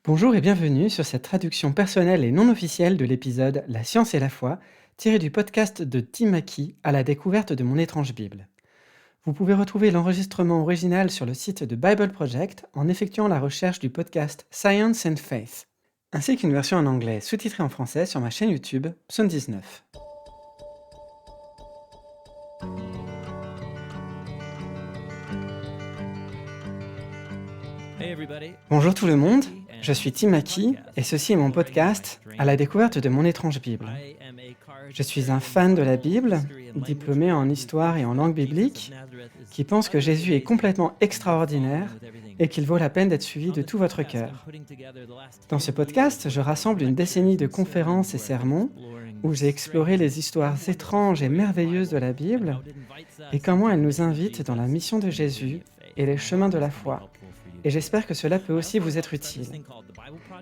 Bonjour et bienvenue sur cette traduction personnelle et non officielle de l'épisode La science et la foi, tiré du podcast de Tim Mackie à la découverte de mon étrange Bible. Vous pouvez retrouver l'enregistrement original sur le site de Bible Project en effectuant la recherche du podcast Science and Faith, ainsi qu'une version en anglais sous-titrée en français sur ma chaîne YouTube Psaume 19. Bonjour tout le monde, je suis Tim Mackie et ceci est mon podcast à la découverte de mon étrange Bible. Je suis un fan de la Bible, diplômé en histoire et en langue biblique, qui pense que Jésus est complètement extraordinaire et qu'il vaut la peine d'être suivi de tout votre cœur. Dans ce podcast, je rassemble une décennie de conférences et sermons où j'ai exploré les histoires étranges et merveilleuses de la Bible et comment elles nous invitent dans la mission de Jésus et les chemins de la foi. Et j'espère que cela peut aussi vous être utile.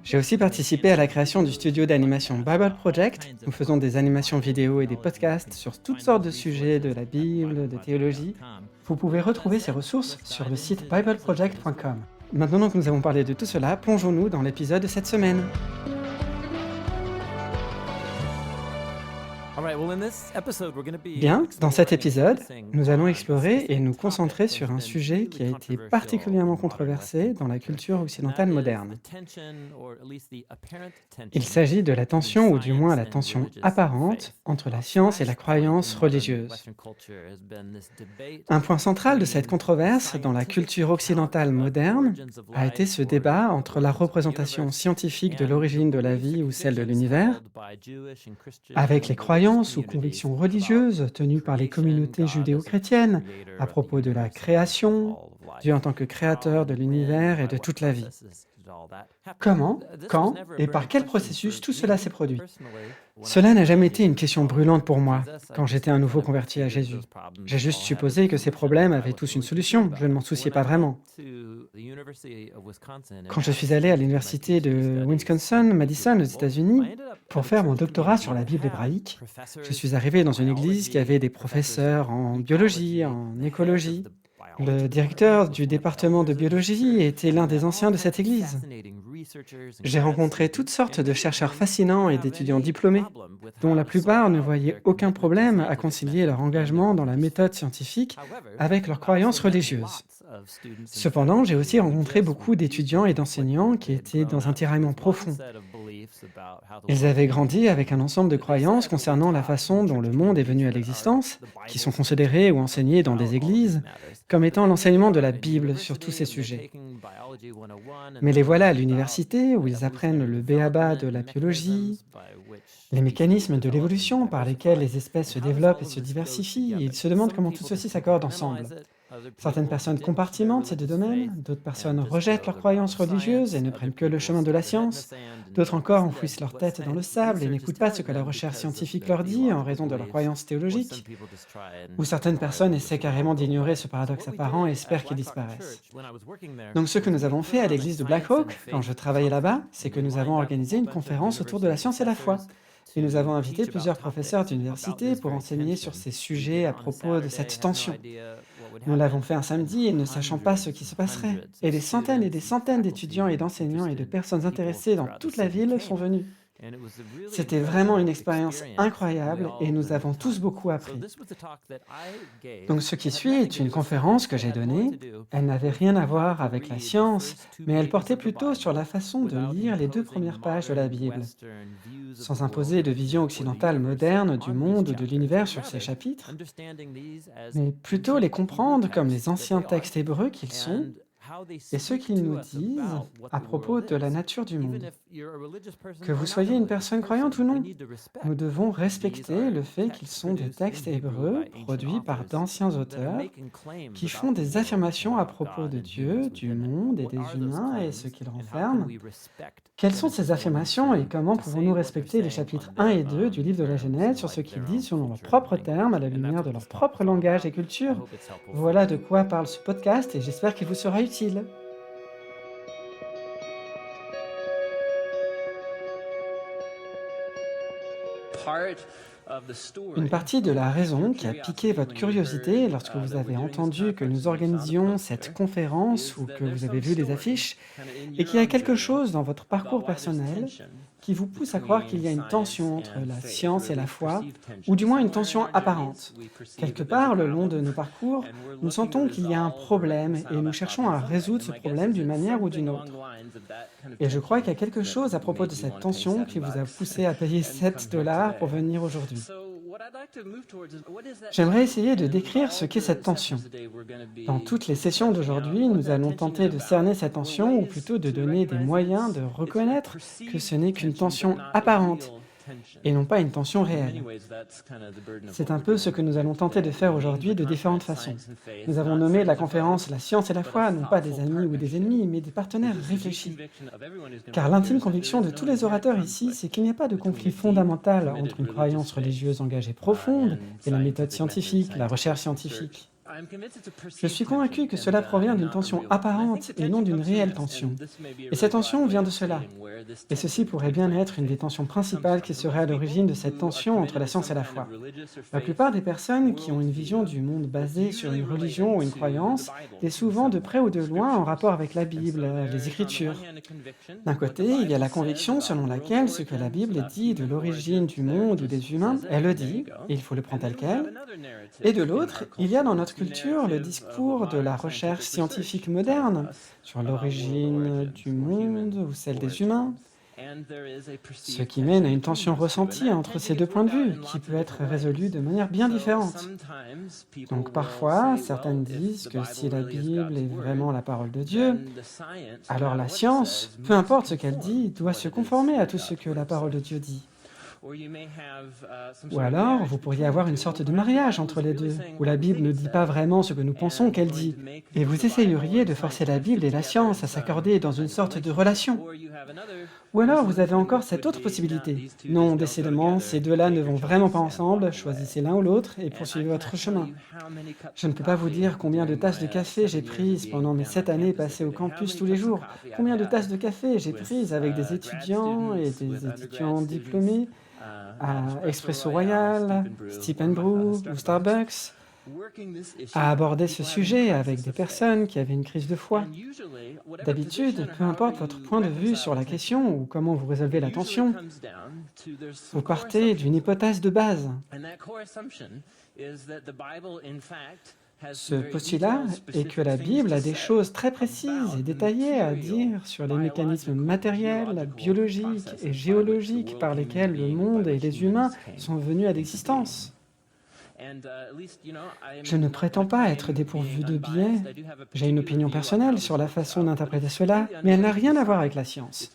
J'ai aussi participé à la création du studio d'animation Bible Project. Nous faisons des animations vidéo et des podcasts sur toutes sortes de sujets de la Bible, de théologie. Vous pouvez retrouver ces ressources sur le site bibleproject.com. Maintenant que nous avons parlé de tout cela, plongeons-nous dans l'épisode de cette semaine. Bien, dans cet épisode, nous allons explorer et nous concentrer sur un sujet qui a été particulièrement controversé dans la culture occidentale moderne. Il s'agit de la tension, ou du moins la tension apparente, entre la science et la croyance religieuse. Un point central de cette controverse dans la culture occidentale moderne a été ce débat entre la représentation scientifique de l'origine de la vie ou celle de l'univers, avec les croyances ou convictions religieuses tenues par les communautés judéo-chrétiennes à propos de la création, Dieu en tant que créateur de l'univers et de toute la vie. Comment, quand et par quel processus tout cela s'est produit? Cela n'a jamais été une question brûlante pour moi quand j'étais un nouveau converti à Jésus. J'ai juste supposé que ces problèmes avaient tous une solution, je ne m'en souciais pas vraiment. Quand je suis allé à l'université de Wisconsin-Madison aux États-Unis pour faire mon doctorat sur la Bible hébraïque, je suis arrivé dans une église qui avait des professeurs en biologie, en écologie. Le directeur du département de biologie était l'un des anciens de cette église. J'ai rencontré toutes sortes de chercheurs fascinants et d'étudiants diplômés, dont la plupart ne voyaient aucun problème à concilier leur engagement dans la méthode scientifique avec leurs croyances religieuses. Cependant, j'ai aussi rencontré beaucoup d'étudiants et d'enseignants qui étaient dans un tiraillement profond. Ils avaient grandi avec un ensemble de croyances concernant la façon dont le monde est venu à l'existence, qui sont considérées ou enseignées dans des églises, comme étant l'enseignement de la Bible sur tous ces sujets. Mais les voilà à l'université, où ils apprennent le b.a.-ba de la biologie, les mécanismes de l'évolution par lesquels les espèces se développent et se diversifient, et ils se demandent comment tout ceci s'accorde ensemble. Certaines personnes compartimentent ces deux domaines, d'autres personnes rejettent leurs croyances religieuses et ne prennent que le chemin de la science, d'autres encore enfouissent leur tête dans le sable et n'écoutent pas ce que la recherche scientifique leur dit en raison de leurs croyances théologiques, ou certaines personnes essaient carrément d'ignorer ce paradoxe apparent et espèrent qu'il disparaisse. Donc ce que nous avons fait à l'église de Black Hawk, quand je travaillais là-bas, c'est que nous avons organisé une conférence autour de la science et la foi. Et nous avons invité plusieurs professeurs d'université pour enseigner sur ces sujets à propos de cette tension. Nous l'avons fait un samedi et ne sachant pas ce qui se passerait. Et des centaines d'étudiants et d'enseignants et de personnes intéressées dans toute la ville sont venus. C'était vraiment une expérience incroyable et nous avons tous beaucoup appris. Donc ce qui suit est une conférence que j'ai donnée. Elle n'avait rien à voir avec la science, mais elle portait plutôt sur la façon de lire les deux premières pages de la Bible, sans imposer de vision occidentale moderne du monde ou de l'univers sur ces chapitres, mais plutôt les comprendre comme les anciens textes hébreux qu'ils sont et ce qu'ils nous disent à propos de la nature du monde. Que vous soyez une personne croyante ou non, nous devons respecter le fait qu'ils sont des textes hébreux produits par d'anciens auteurs qui font des affirmations à propos de Dieu, du monde et des humains et ce qu'ils renferment. Quelles sont ces affirmations et comment pouvons-nous respecter les chapitres 1 et 2 du livre de la Genèse sur ce qu'ils disent selon leurs propres termes, à la lumière de leur propre langage et culture? Voilà de quoi parle ce podcast et j'espère qu'il vous sera utile. Une partie de la raison qui a piqué votre curiosité lorsque vous avez entendu que nous organisions cette conférence ou que vous avez vu les affiches est qu'il y a quelque chose dans votre parcours personnel qui vous pousse à croire qu'il y a une tension entre la science et la foi, ou du moins une tension apparente. Quelque part, le long de nos parcours, nous sentons qu'il y a un problème et nous cherchons à résoudre ce problème d'une manière ou d'une autre. Et je crois qu'il y a quelque chose à propos de cette tension qui vous a poussé à payer 7 dollars pour venir aujourd'hui. J'aimerais essayer de décrire ce qu'est cette tension. Dans toutes les sessions d'aujourd'hui, nous allons tenter de cerner cette tension, ou plutôt de donner des moyens de reconnaître que ce n'est qu'une tension apparente et non pas une tension réelle. C'est un peu ce que nous allons tenter de faire aujourd'hui de différentes façons. Nous avons nommé la conférence La science et la foi, non pas des amis ou des ennemis, mais des partenaires réfléchis. Car l'intime conviction de tous les orateurs ici, c'est qu'il n'y a pas de conflit fondamental entre une croyance religieuse engagée profonde et la méthode scientifique, la recherche scientifique. Je suis convaincu que cela provient d'une tension apparente et non d'une réelle tension. Et cette tension vient de cela. Et ceci pourrait bien être une des tensions principales qui serait à l'origine de cette tension entre la science et la foi. La plupart des personnes qui ont une vision du monde basée sur une religion ou une croyance est souvent de près ou de loin en rapport avec la Bible, les Écritures. D'un côté, il y a la conviction selon laquelle ce que la Bible dit de l'origine du monde ou des humains, elle le dit, et il faut le prendre tel quel. Et de l'autre, il y a dans notre culture le discours de la recherche scientifique moderne sur l'origine du monde ou celle des humains, ce qui mène à une tension ressentie entre ces deux points de vue, qui peut être résolue de manière bien différente. Donc parfois, certaines disent que si la Bible est vraiment la parole de Dieu, alors la science, peu importe ce qu'elle dit, doit se conformer à tout ce que la parole de Dieu dit. Ou alors, vous pourriez avoir une sorte de mariage entre les deux, où la Bible ne dit pas vraiment ce que nous pensons qu'elle dit, et vous essayeriez de forcer la Bible et la science à s'accorder dans une sorte de relation. Ou alors, vous avez encore cette autre possibilité. Non, décidément, ces deux-là ne vont vraiment pas ensemble, choisissez l'un ou l'autre et poursuivez votre chemin. Je ne peux pas vous dire combien de tasses de café j'ai prises pendant mes 7 années passées au campus tous les jours, combien de tasses de café j'ai prises avec des étudiants et des étudiants diplômés, à Expresso Royal, Stephen Brew ou Starbucks, à aborder ce sujet avec des personnes qui avaient une crise de foi. D'habitude, peu importe votre point de vue sur la question ou comment vous résolvez la tension, vous partez d'une hypothèse de base. Ce postulat est que la Bible a des choses très précises et détaillées à dire sur les mécanismes matériels, biologiques et géologiques par lesquels le monde et les humains sont venus à l'existence. Je ne prétends pas être dépourvu de biais. J'ai une opinion personnelle sur la façon d'interpréter cela, mais elle n'a rien à voir avec la science.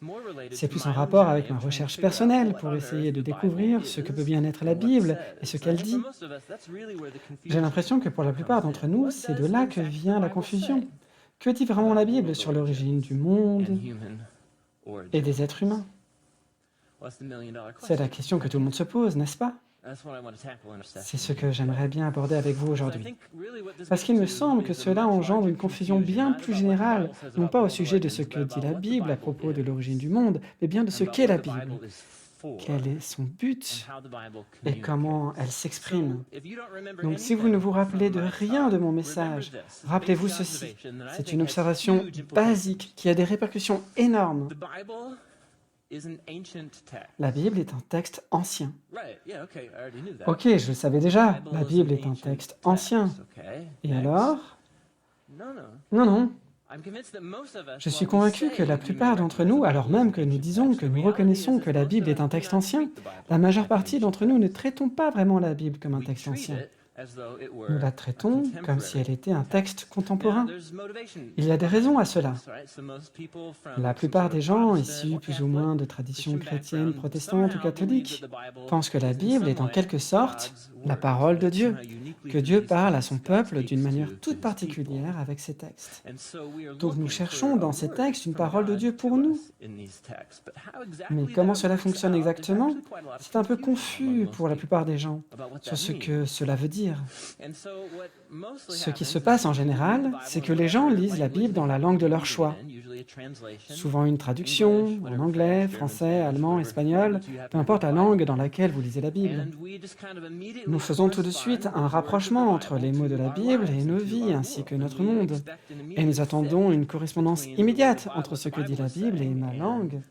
C'est plus en rapport avec ma recherche personnelle pour essayer de découvrir ce que peut bien être la Bible et ce qu'elle dit. J'ai l'impression que pour la plupart d'entre nous, c'est de là que vient la confusion. Que dit vraiment la Bible sur l'origine du monde et des êtres humains? C'est la question que tout le monde se pose, n'est-ce pas? C'est ce que j'aimerais bien aborder avec vous aujourd'hui. Parce qu'il me semble que cela engendre une confusion bien plus générale, non pas au sujet de ce que dit la Bible à propos de l'origine du monde, mais bien de ce qu'est la Bible, quel est son but et comment elle s'exprime. Donc si vous ne vous rappelez de rien de mon message, rappelez-vous ceci. C'est une observation basique qui a des répercussions énormes. La Bible est un texte ancien. Ok, je le savais déjà, la Bible est un texte ancien. Et alors? Non, non. Je suis convaincu que la plupart d'entre nous, alors même que nous disons que nous reconnaissons que la Bible est un texte ancien, la majeure partie d'entre nous ne traitons pas vraiment la Bible comme un texte ancien. Nous la traitons comme si elle était un texte contemporain. Il y a des raisons à cela. La plupart des gens, issus plus ou moins de traditions chrétiennes, protestantes ou catholiques, pensent que la Bible est en quelque sorte la parole de Dieu, que Dieu parle à son peuple d'une manière toute particulière avec ses textes. Donc nous cherchons dans ces textes une parole de Dieu pour nous. Mais comment cela fonctionne exactement? C'est un peu confus pour la plupart des gens sur ce que cela veut dire. dire. Ce qui se passe en général, c'est que les gens lisent la Bible dans la langue de leur choix. Souvent une traduction, en anglais, français, allemand, espagnol, peu importe la langue dans laquelle vous lisez la Bible. Nous faisons tout de suite un rapprochement entre les mots de la Bible et nos vies, ainsi que notre monde. Et nous attendons une correspondance immédiate entre ce que dit la Bible et ma langue,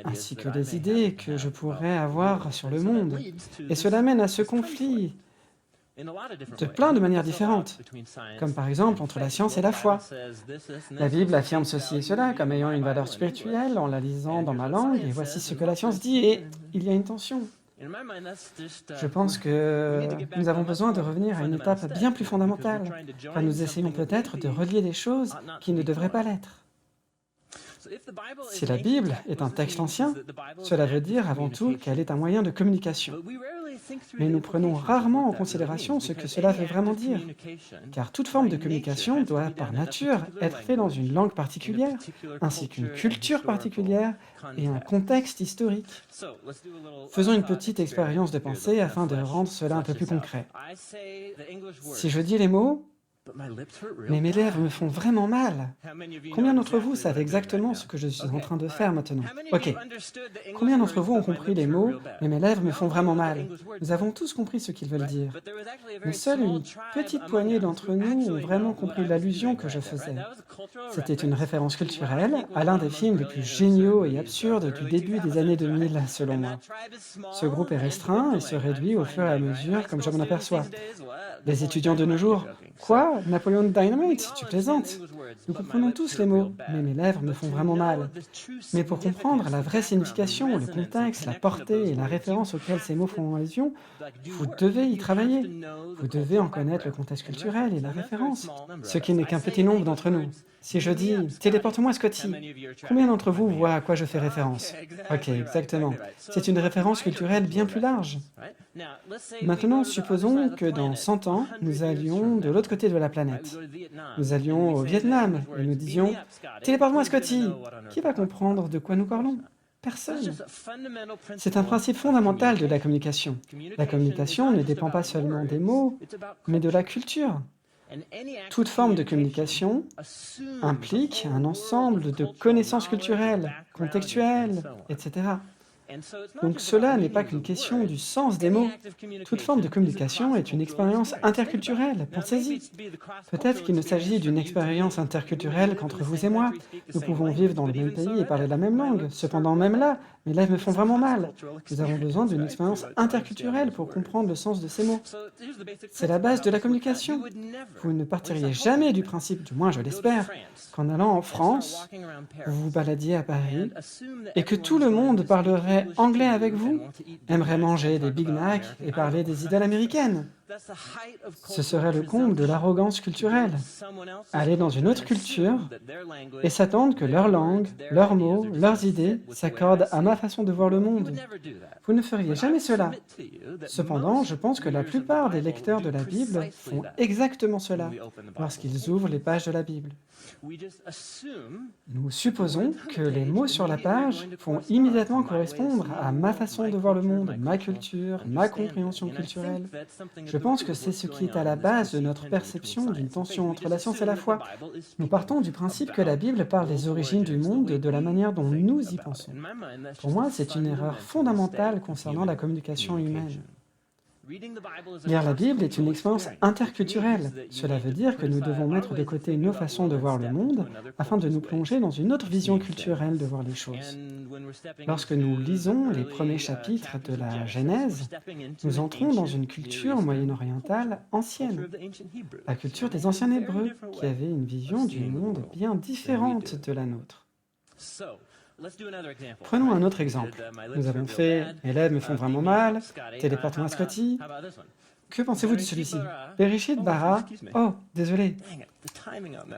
ainsi que les idées que je pourrais avoir sur le monde. Et cela mène à ce conflit de plein de manières différentes, comme par exemple entre la science et la foi. La Bible affirme ceci et cela comme ayant une valeur spirituelle en la lisant dans ma langue, et voici ce que la science dit, et il y a une tension. Je pense que nous avons besoin de revenir à une étape bien plus fondamentale, car nous essayons peut-être de relier des choses qui ne devraient pas l'être. Si la Bible est un texte ancien, cela veut dire avant tout qu'elle est un moyen de communication. Mais nous prenons rarement en considération ce que cela veut vraiment dire, car toute forme de communication doit par nature être faite dans une langue particulière, ainsi qu'une culture particulière et un contexte historique. Faisons une petite expérience de pensée afin de rendre cela un peu plus concret. Si je dis les mots, mais mes lèvres me font vraiment mal. Combien d'entre vous savent exactement ce que je suis en train de faire maintenant? Ok. Combien d'entre vous ont compris les mots, mais mes lèvres me font vraiment mal? Nous avons tous compris ce qu'ils veulent dire. Mais seule une petite poignée d'entre nous ont vraiment compris l'allusion que je faisais. C'était une référence culturelle à l'un des films les plus géniaux et absurdes du début des années 2000, selon moi. Ce groupe est restreint et se réduit au fur et à mesure comme je m'en aperçois. Les étudiants de nos jours, quoi? Napoleon Dynamite? Tu plaisantes? Nous comprenons tous les mots, mais mes lèvres me font vraiment mal. Mais pour comprendre la vraie signification, le contexte, la portée et la référence auxquelles ces mots font allusion, vous devez y travailler. Vous devez en connaître le contexte culturel et la référence, ce qui n'est qu'un petit nombre d'entre nous. Si je dis « téléporte-moi Scotty », combien d'entre vous voient à quoi je fais référence? Ok, exactement. C'est une référence culturelle bien plus large. Maintenant, supposons que dans 100 ans, nous allions de l'autre côté de la planète. Nous allions au Vietnam et nous disions « téléporte-moi Scotty ». Qui va comprendre de quoi nous parlons? Personne. C'est un principe fondamental de la communication. La communication ne dépend pas seulement des mots, mais de la culture. Toute forme de communication implique un ensemble de connaissances culturelles, contextuelles, etc. Donc cela n'est pas qu'une question du sens des mots. Toute forme de communication est une expérience interculturelle, pensez-y. Peut-être qu'il ne s'agit d'une expérience interculturelle qu'entre vous et moi. Nous pouvons vivre dans le même pays et parler la même langue. Cependant, même là, mes lèvres me font vraiment mal. Nous avons besoin d'une expérience interculturelle pour comprendre le sens de ces mots. C'est la base de la communication. Vous ne partiriez jamais du principe, du moins je l'espère, qu'en allant en France, vous vous baladiez à Paris, et que tout le monde parlerait anglais avec vous, aimerait manger des Big Mac et parler des idoles américaines. Ce serait le comble de l'arrogance culturelle. Aller dans une autre culture et s'attendre que leur langue, leurs mots, leurs idées s'accordent à ma façon de voir le monde. Vous ne feriez jamais cela. Cependant, je pense que la plupart des lecteurs de la Bible font exactement cela lorsqu'ils ouvrent les pages de la Bible. Nous supposons que les mots sur la page vont immédiatement correspondre à ma façon de voir le monde, ma culture, ma compréhension culturelle. Je pense que c'est ce qui est à la base de notre perception d'une tension entre la science et la foi. Nous partons du principe que la Bible parle des origines du monde et de la manière dont nous y pensons. Pour moi, c'est une erreur fondamentale concernant la communication humaine. Lire la Bible est une expérience interculturelle. Cela veut dire que nous devons mettre de côté nos façons de voir le monde afin de nous plonger dans une autre vision culturelle de voir les choses. Lorsque nous lisons les premiers chapitres de la Genèse, nous entrons dans une culture moyen-orientale ancienne, la culture des anciens Hébreux, qui avait une vision du monde bien différente de la nôtre. Prenons un autre exemple. Nous avons fait « Mes lèvres me font vraiment mal »,« Téléporte-moi Scotty ». Que pensez-vous de celui-ci? Bereshit bara... Oh, désolé.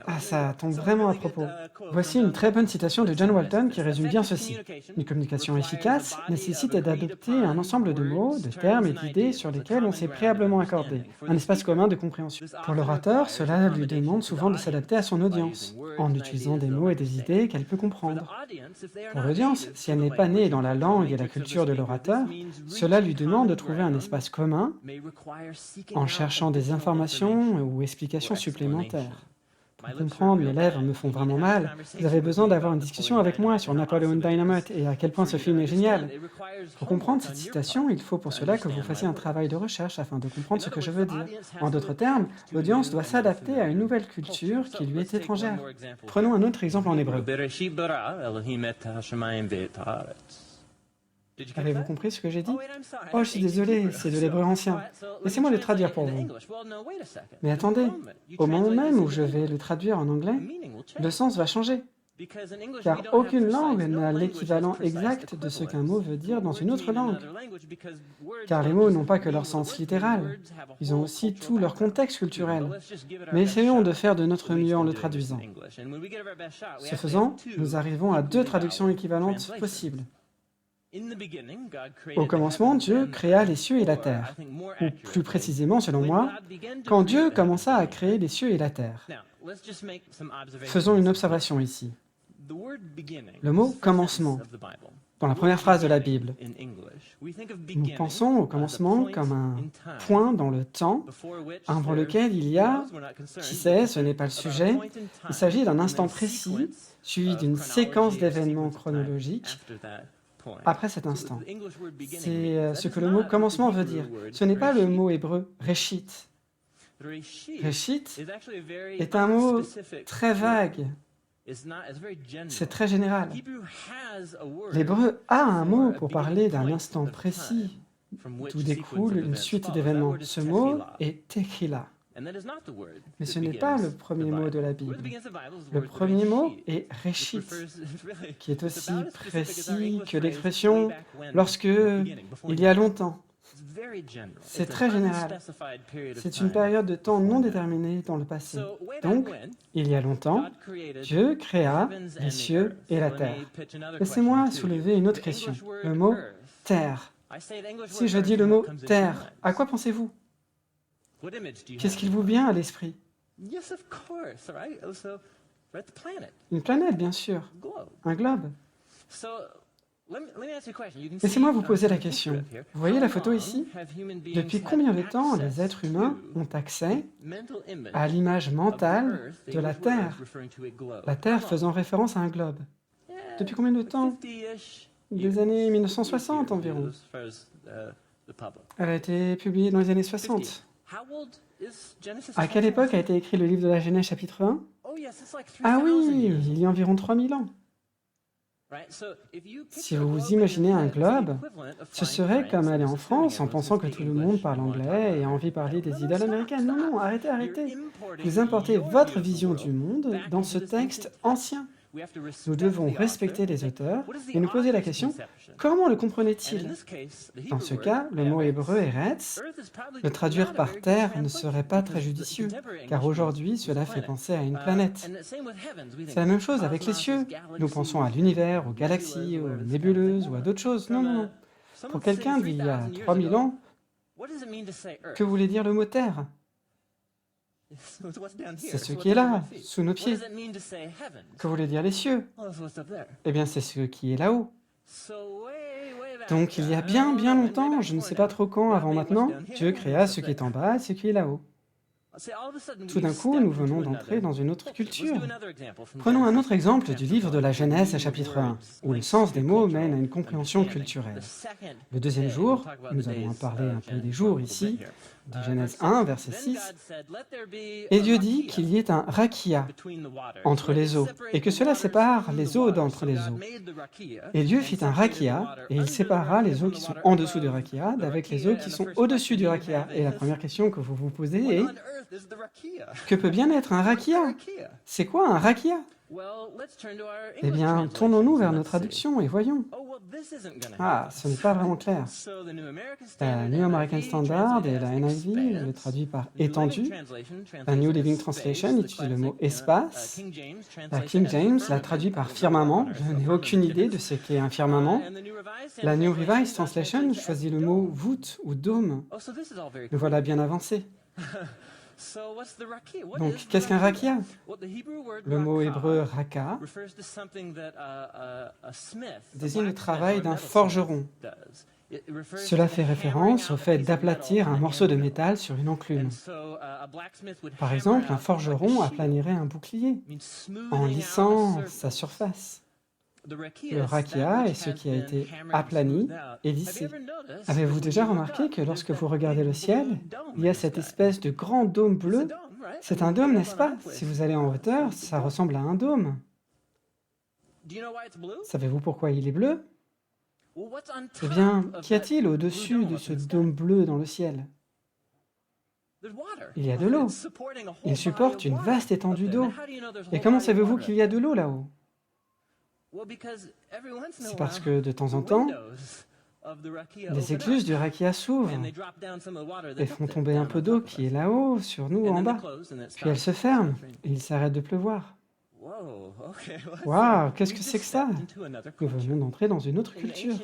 Ah, ça tombe vraiment à propos. Voici une très bonne citation de John Walton qui résume bien ceci. Une communication efficace nécessite d'adopter un ensemble de mots, de termes et d'idées sur lesquels on s'est préalablement accordé, un espace commun de compréhension. Pour l'orateur, cela lui demande souvent de s'adapter à son audience, en utilisant des mots et des idées qu'elle peut comprendre. Pour l'audience, si elle n'est pas née dans la langue et la culture de l'orateur, cela lui demande de trouver un espace commun en cherchant des informations ou explications supplémentaires. Pour comprendre, mes lèvres me font vraiment mal. Vous avez besoin d'avoir une discussion avec moi sur Napoleon Dynamite et à quel point ce film est génial. Pour comprendre cette citation, il faut pour cela que vous fassiez un travail de recherche afin de comprendre ce que je veux dire. En d'autres termes, l'audience doit s'adapter à une nouvelle culture qui lui est étrangère. Prenons un autre exemple en hébreu. Avez-vous compris ce que j'ai dit? Oh, je suis désolé, c'est de l'hébreu ancien. Laissez-moi le traduire pour vous. Mais attendez, au moment même où je vais le traduire en anglais, le sens va changer. Car aucune langue n'a l'équivalent exact de ce qu'un mot veut dire dans une autre langue. Car les mots n'ont pas que leur sens littéral, ils ont aussi tout leur contexte culturel. Mais essayons de faire de notre mieux en le traduisant. Ce faisant, nous arrivons à 2 traductions équivalentes possibles. Au commencement, Dieu créa les cieux et la terre. Ou plus précisément, selon moi, quand Dieu commença à créer les cieux et la terre. Faisons une observation ici. Le mot « commencement » dans la première phrase de la Bible. Nous pensons au commencement comme un point dans le temps avant lequel il y a, qui sait, ce n'est pas le sujet, il s'agit d'un instant précis suivi d'une séquence d'événements chronologiques après cet instant. C'est ce que le mot « commencement » veut dire. Ce n'est pas le mot hébreu « réchit ». Réchit est un mot très vague. C'est très général. L'hébreu a un mot pour parler d'un instant précis d'où découle une suite d'événements. Ce mot est tequila. Mais ce n'est pas le premier mot de la Bible. Le premier mot est réchit, qui est aussi précis que l'expression « lorsque il y a longtemps ». C'est très général. C'est une période de temps non déterminée dans le passé. Donc, il y a longtemps, Dieu créa les cieux et la terre. Laissez-moi soulever une autre question. Le mot « terre ». Si je dis le mot « terre », à quoi pensez-vous? Qu'est-ce qu'il vous vient à l'esprit? Une planète, bien sûr. Un globe. Laissez-moi vous poser la question. Vous voyez la photo ici? Depuis combien de temps les êtres humains ont accès à l'image mentale de la Terre? La Terre faisant référence à un globe. Depuis combien de temps? Des années 1960 environ. Elle a été publiée dans les années 60. À quelle époque a été écrit le livre de la Genèse chapitre 1? Ah oui, il y a environ 3000 ans. Si vous vous imaginez un globe, ce serait comme aller en France en pensant que tout le monde parle anglais et a envie de parler des idoles américaines. Non, non, arrêtez, arrêtez. Vous importez votre vision du monde dans ce texte ancien. Nous devons respecter les auteurs et nous poser la question, comment le comprenaient-ils? Dans ce cas, le mot hébreu Eretz, le traduire par terre ne serait pas très judicieux, car aujourd'hui, cela fait penser à une planète. C'est la même chose avec les cieux. Nous pensons à l'univers, aux galaxies, aux nébuleuses ou à d'autres choses. Non, non, non. Pour quelqu'un d'il y a 3000 ans, que voulait dire le mot terre? C'est ce qui est là, sous nos pieds. Que voulait dire les cieux? Eh bien, c'est ce qui est là-haut. Donc, il y a bien, bien longtemps, je ne sais pas trop quand, avant maintenant, Dieu créa ce qui est en bas et ce qui est là-haut. Tout d'un coup, nous venons d'entrer dans une autre culture. Prenons un autre exemple du livre de la Genèse, chapitre 1, où le sens des mots mène à une compréhension culturelle. Le deuxième jour, nous allons en parler un peu des jours ici, de Genèse 1, verset 6, et Dieu dit qu'il y ait un rakia entre les eaux, et que cela sépare les eaux d'entre les eaux. Et Dieu fit un rakia, et il sépara les eaux qui sont en dessous du rakia d'avec les eaux qui sont au-dessus du rakia. Et la première question que vous vous posez est, que peut bien être un rakia? C'est quoi un rakia? Eh bien, tournons-nous vers nos traductions et voyons. Ah, ce n'est pas vraiment clair. La New American Standard et la NIV le traduit par étendu. La New Living Translation utilise le mot espace. La King James l'a traduit par firmament. Je n'ai aucune idée de ce qu'est un firmament. La New Revised Translation choisit le mot voûte ou dôme. Nous voilà bien avancés. Donc, qu'est-ce qu'un rakia? Le mot hébreu raka désigne le travail d'un forgeron. Cela fait référence au fait d'aplatir un morceau de métal sur une enclume. Par exemple, un forgeron aplanirait un bouclier en lissant sa surface. Le rakia est ce qui a été aplani et lissé. Avez-vous déjà remarqué que lorsque vous regardez le ciel, il y a cette espèce de grand dôme bleu? C'est un dôme, n'est-ce pas? Si vous allez en hauteur, ça ressemble à un dôme. Savez-vous pourquoi il est bleu? Eh bien, qu'y a-t-il au-dessus de ce dôme bleu dans le ciel? Il y a de l'eau. Il supporte une vaste étendue d'eau. Et comment savez-vous qu'il y a de l'eau là-haut? C'est parce que de temps en temps, les écluses du rakia s'ouvrent et font tomber un peu d'eau qui est là-haut, sur nous, en bas. Puis elles se ferment et il s'arrête de pleuvoir. Waouh, qu'est-ce que c'est que ça? Nous venons d'entrer dans une autre culture.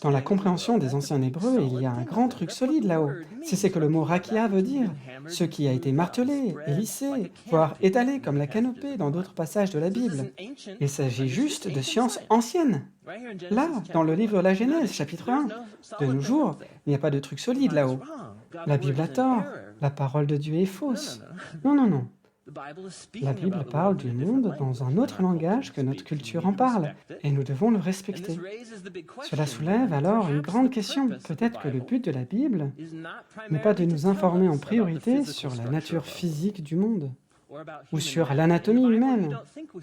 Dans la compréhension des anciens Hébreux, il y a un grand truc solide là-haut. C'est ce que le mot rakia veut dire. Ce qui a été martelé, et lissé, voire étalé comme la canopée dans d'autres passages de la Bible. Il s'agit juste de sciences anciennes. Là, dans le livre de la Genèse, chapitre 1, de nos jours, il n'y a pas de truc solide là-haut. La Bible a tort. La parole de Dieu est fausse. Non, non, non. La Bible parle du monde dans un autre langage que notre culture en parle, et nous devons le respecter. Cela soulève alors une grande question. Peut-être que le but de la Bible n'est pas de nous informer en priorité sur la nature physique du monde, ou sur l'anatomie humaine.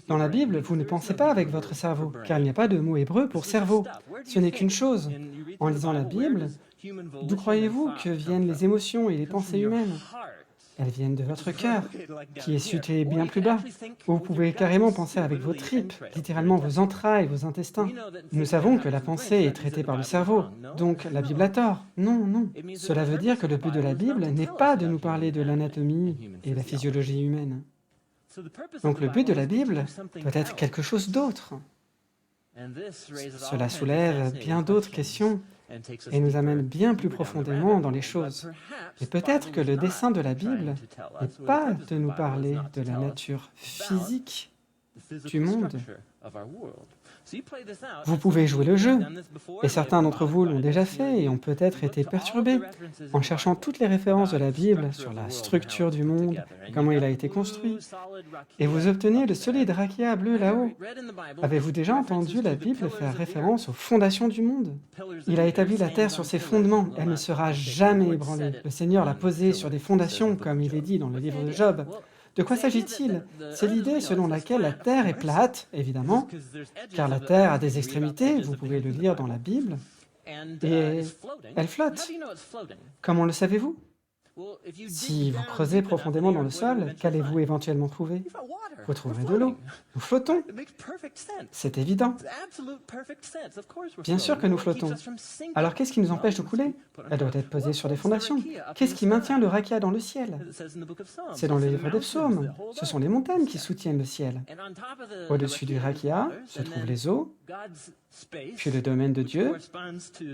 Dans la Bible, vous ne pensez pas avec votre cerveau, car il n'y a pas de mot hébreu pour cerveau. Ce n'est qu'une chose. En lisant la Bible, d'où croyez-vous que viennent les émotions et les pensées humaines? Elles viennent de votre cœur, qui est situé bien plus bas. Vous pouvez carrément penser avec vos tripes, littéralement vos entrailles, vos intestins. Nous savons que la pensée est traitée par le cerveau, donc la Bible a tort. Non, non. Cela veut dire que le but de la Bible n'est pas de nous parler de l'anatomie et la physiologie humaine. Donc le but de la Bible doit être quelque chose d'autre. Cela soulève bien d'autres questions et nous amène bien plus profondément dans les choses. Et peut-être que le dessein de la Bible n'est pas de nous parler de la nature physique du monde. Vous pouvez jouer le jeu, et certains d'entre vous l'ont déjà fait et ont peut-être été perturbés en cherchant toutes les références de la Bible sur la structure du monde, comment il a été construit, et vous obtenez le solide rakia bleu là-haut. Avez-vous déjà entendu la Bible faire référence aux fondations du monde? Il a établi la terre sur ses fondements, elle ne sera jamais ébranlée. Le Seigneur l'a posée sur des fondations, comme il est dit dans le livre de Job. De quoi s'agit-il? C'est l'idée selon laquelle la Terre est plate, évidemment, car la Terre a des extrémités, vous pouvez le lire dans la Bible, et elle flotte. Comment le savez-vous? Si vous creusez profondément dans le sol, qu'allez-vous éventuellement trouver? Vous trouverez de l'eau. Nous flottons. C'est évident. Bien sûr que nous flottons. Alors qu'est-ce qui nous empêche de couler? Elle doit être posée sur des fondations. Qu'est-ce qui maintient le rakia dans le ciel? C'est dans le livre des psaumes. Ce sont les montagnes qui soutiennent le ciel. Au-dessus du rakia se trouvent les eaux, puis le domaine de Dieu,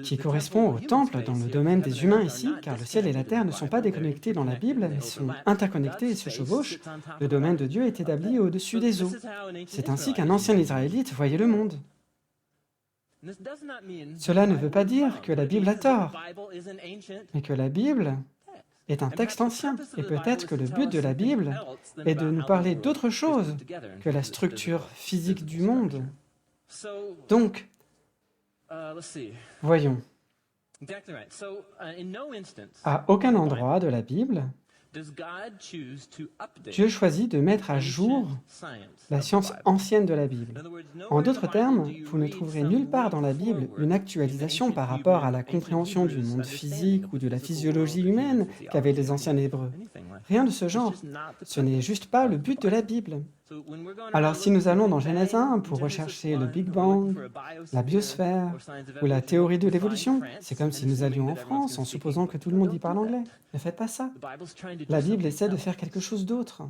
qui correspond au temple dans le domaine des humains ici, car le ciel et la terre ne sont pas déconnectés dans la Bible, mais sont interconnectés et se chevauchent. Le domaine de Dieu est établi au-dessus des eaux. C'est ainsi qu'un ancien Israélite voyait le monde. Cela ne veut pas dire que la Bible a tort, mais que la Bible est un texte ancien. Et peut-être que le but de la Bible est de nous parler d'autre chose que la structure physique du monde. Donc, voyons. À aucun endroit de la Bible, Dieu choisit de mettre à jour la science ancienne de la Bible. En d'autres termes, vous ne trouverez nulle part dans la Bible une actualisation par rapport à la compréhension du monde physique ou de la physiologie humaine qu'avaient les anciens Hébreux. Rien de ce genre. Ce n'est juste pas le but de la Bible. Alors si nous allons dans Genèse 1 pour rechercher le Big Bang, la biosphère ou la théorie de l'évolution, c'est comme si nous allions en France en supposant que tout le monde y parle anglais. Ne faites pas ça. La Bible essaie de faire quelque chose d'autre.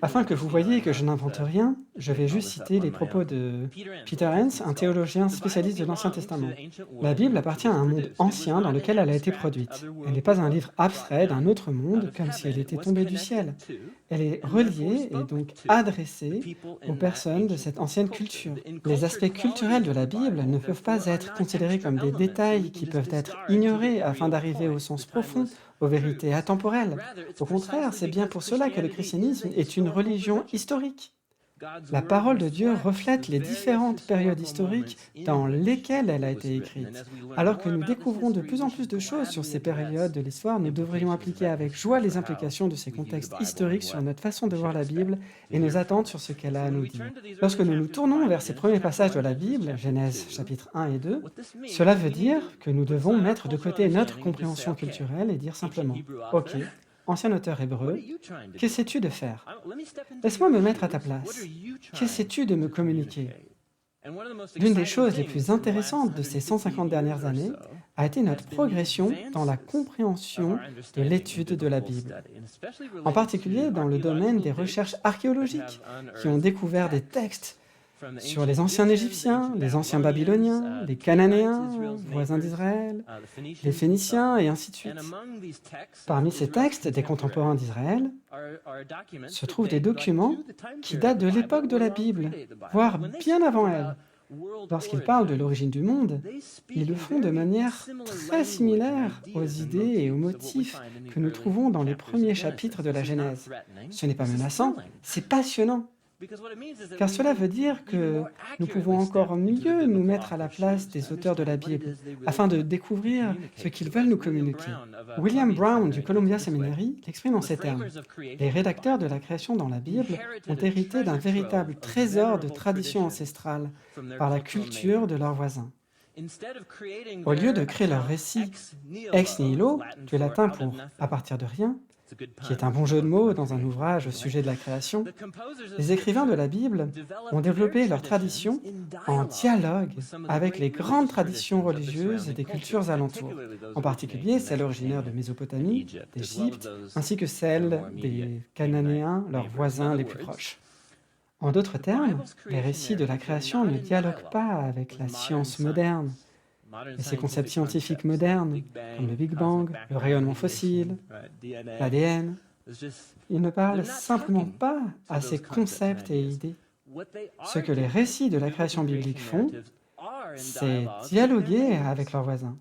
Afin que vous voyez que je n'invente rien, je vais juste citer les propos de Peter Enns, un théologien spécialiste de l'Ancien Testament. La Bible appartient à un monde ancien dans lequel elle a été produite. Elle n'est pas un livre abstrait d'un autre monde comme si elle était tombée du ciel. Elle est reliée et donc adressée aux personnes de cette ancienne culture. Les aspects culturels de la Bible ne peuvent pas être considérés comme des détails qui peuvent être ignorés afin d'arriver au sens profond, aux vérités atemporelles. Au contraire, c'est bien pour cela que le christianisme est une religion historique. La parole de Dieu reflète les différentes périodes historiques dans lesquelles elle a été écrite. Alors que nous découvrons de plus en plus de choses sur ces périodes de l'histoire, nous devrions appliquer avec joie les implications de ces contextes historiques sur notre façon de voir la Bible et nos attentes sur ce qu'elle a à nous dire. Lorsque nous nous tournons vers ces premiers passages de la Bible, Genèse chapitres 1 et 2, cela veut dire que nous devons mettre de côté notre compréhension culturelle et dire simplement « Ok, ancien auteur hébreu, qu'essaies-tu de faire? Laisse-moi me mettre à ta place. Qu'essaies-tu de me communiquer? » L'une des choses les plus intéressantes de ces 150 dernières années a été notre progression dans la compréhension de l'étude de la Bible, en particulier dans le domaine des recherches archéologiques, qui ont découvert des textes sur les anciens Égyptiens, les anciens Babyloniens, les Cananéens, voisins d'Israël, les Phéniciens, et ainsi de suite. Parmi ces textes des contemporains d'Israël se trouvent des documents qui datent de l'époque de la Bible, voire bien avant elle. Lorsqu'ils parlent de l'origine du monde, ils le font de manière très similaire aux idées et aux motifs que nous trouvons dans les premiers chapitres de la Genèse. Ce n'est pas menaçant, c'est passionnant. Car cela veut dire que nous pouvons encore mieux nous mettre à la place des auteurs de la Bible, afin de découvrir ce qu'ils veulent nous communiquer. William Brown du Columbia Seminary l'exprime en ces termes. Les rédacteurs de la création dans la Bible ont hérité d'un véritable trésor de tradition ancestrale par la culture de leurs voisins. Au lieu de créer leur récit ex nihilo, du latin pour « à partir de rien », qui est un bon jeu de mots dans un ouvrage au sujet de la création, les écrivains de la Bible ont développé leur tradition en dialogue avec les grandes traditions religieuses et des cultures alentours, en particulier celles originaires de Mésopotamie, d'Égypte, ainsi que celles des Cananéens, leurs voisins les plus proches. En d'autres termes, les récits de la création ne dialoguent pas avec la science moderne, et ces concepts scientifiques modernes, comme le Big Bang, le rayonnement fossile, l'ADN, ils ne parlent simplement pas à ces concepts et idées. Ce que les récits de la création biblique font, c'est dialoguer avec leurs voisins.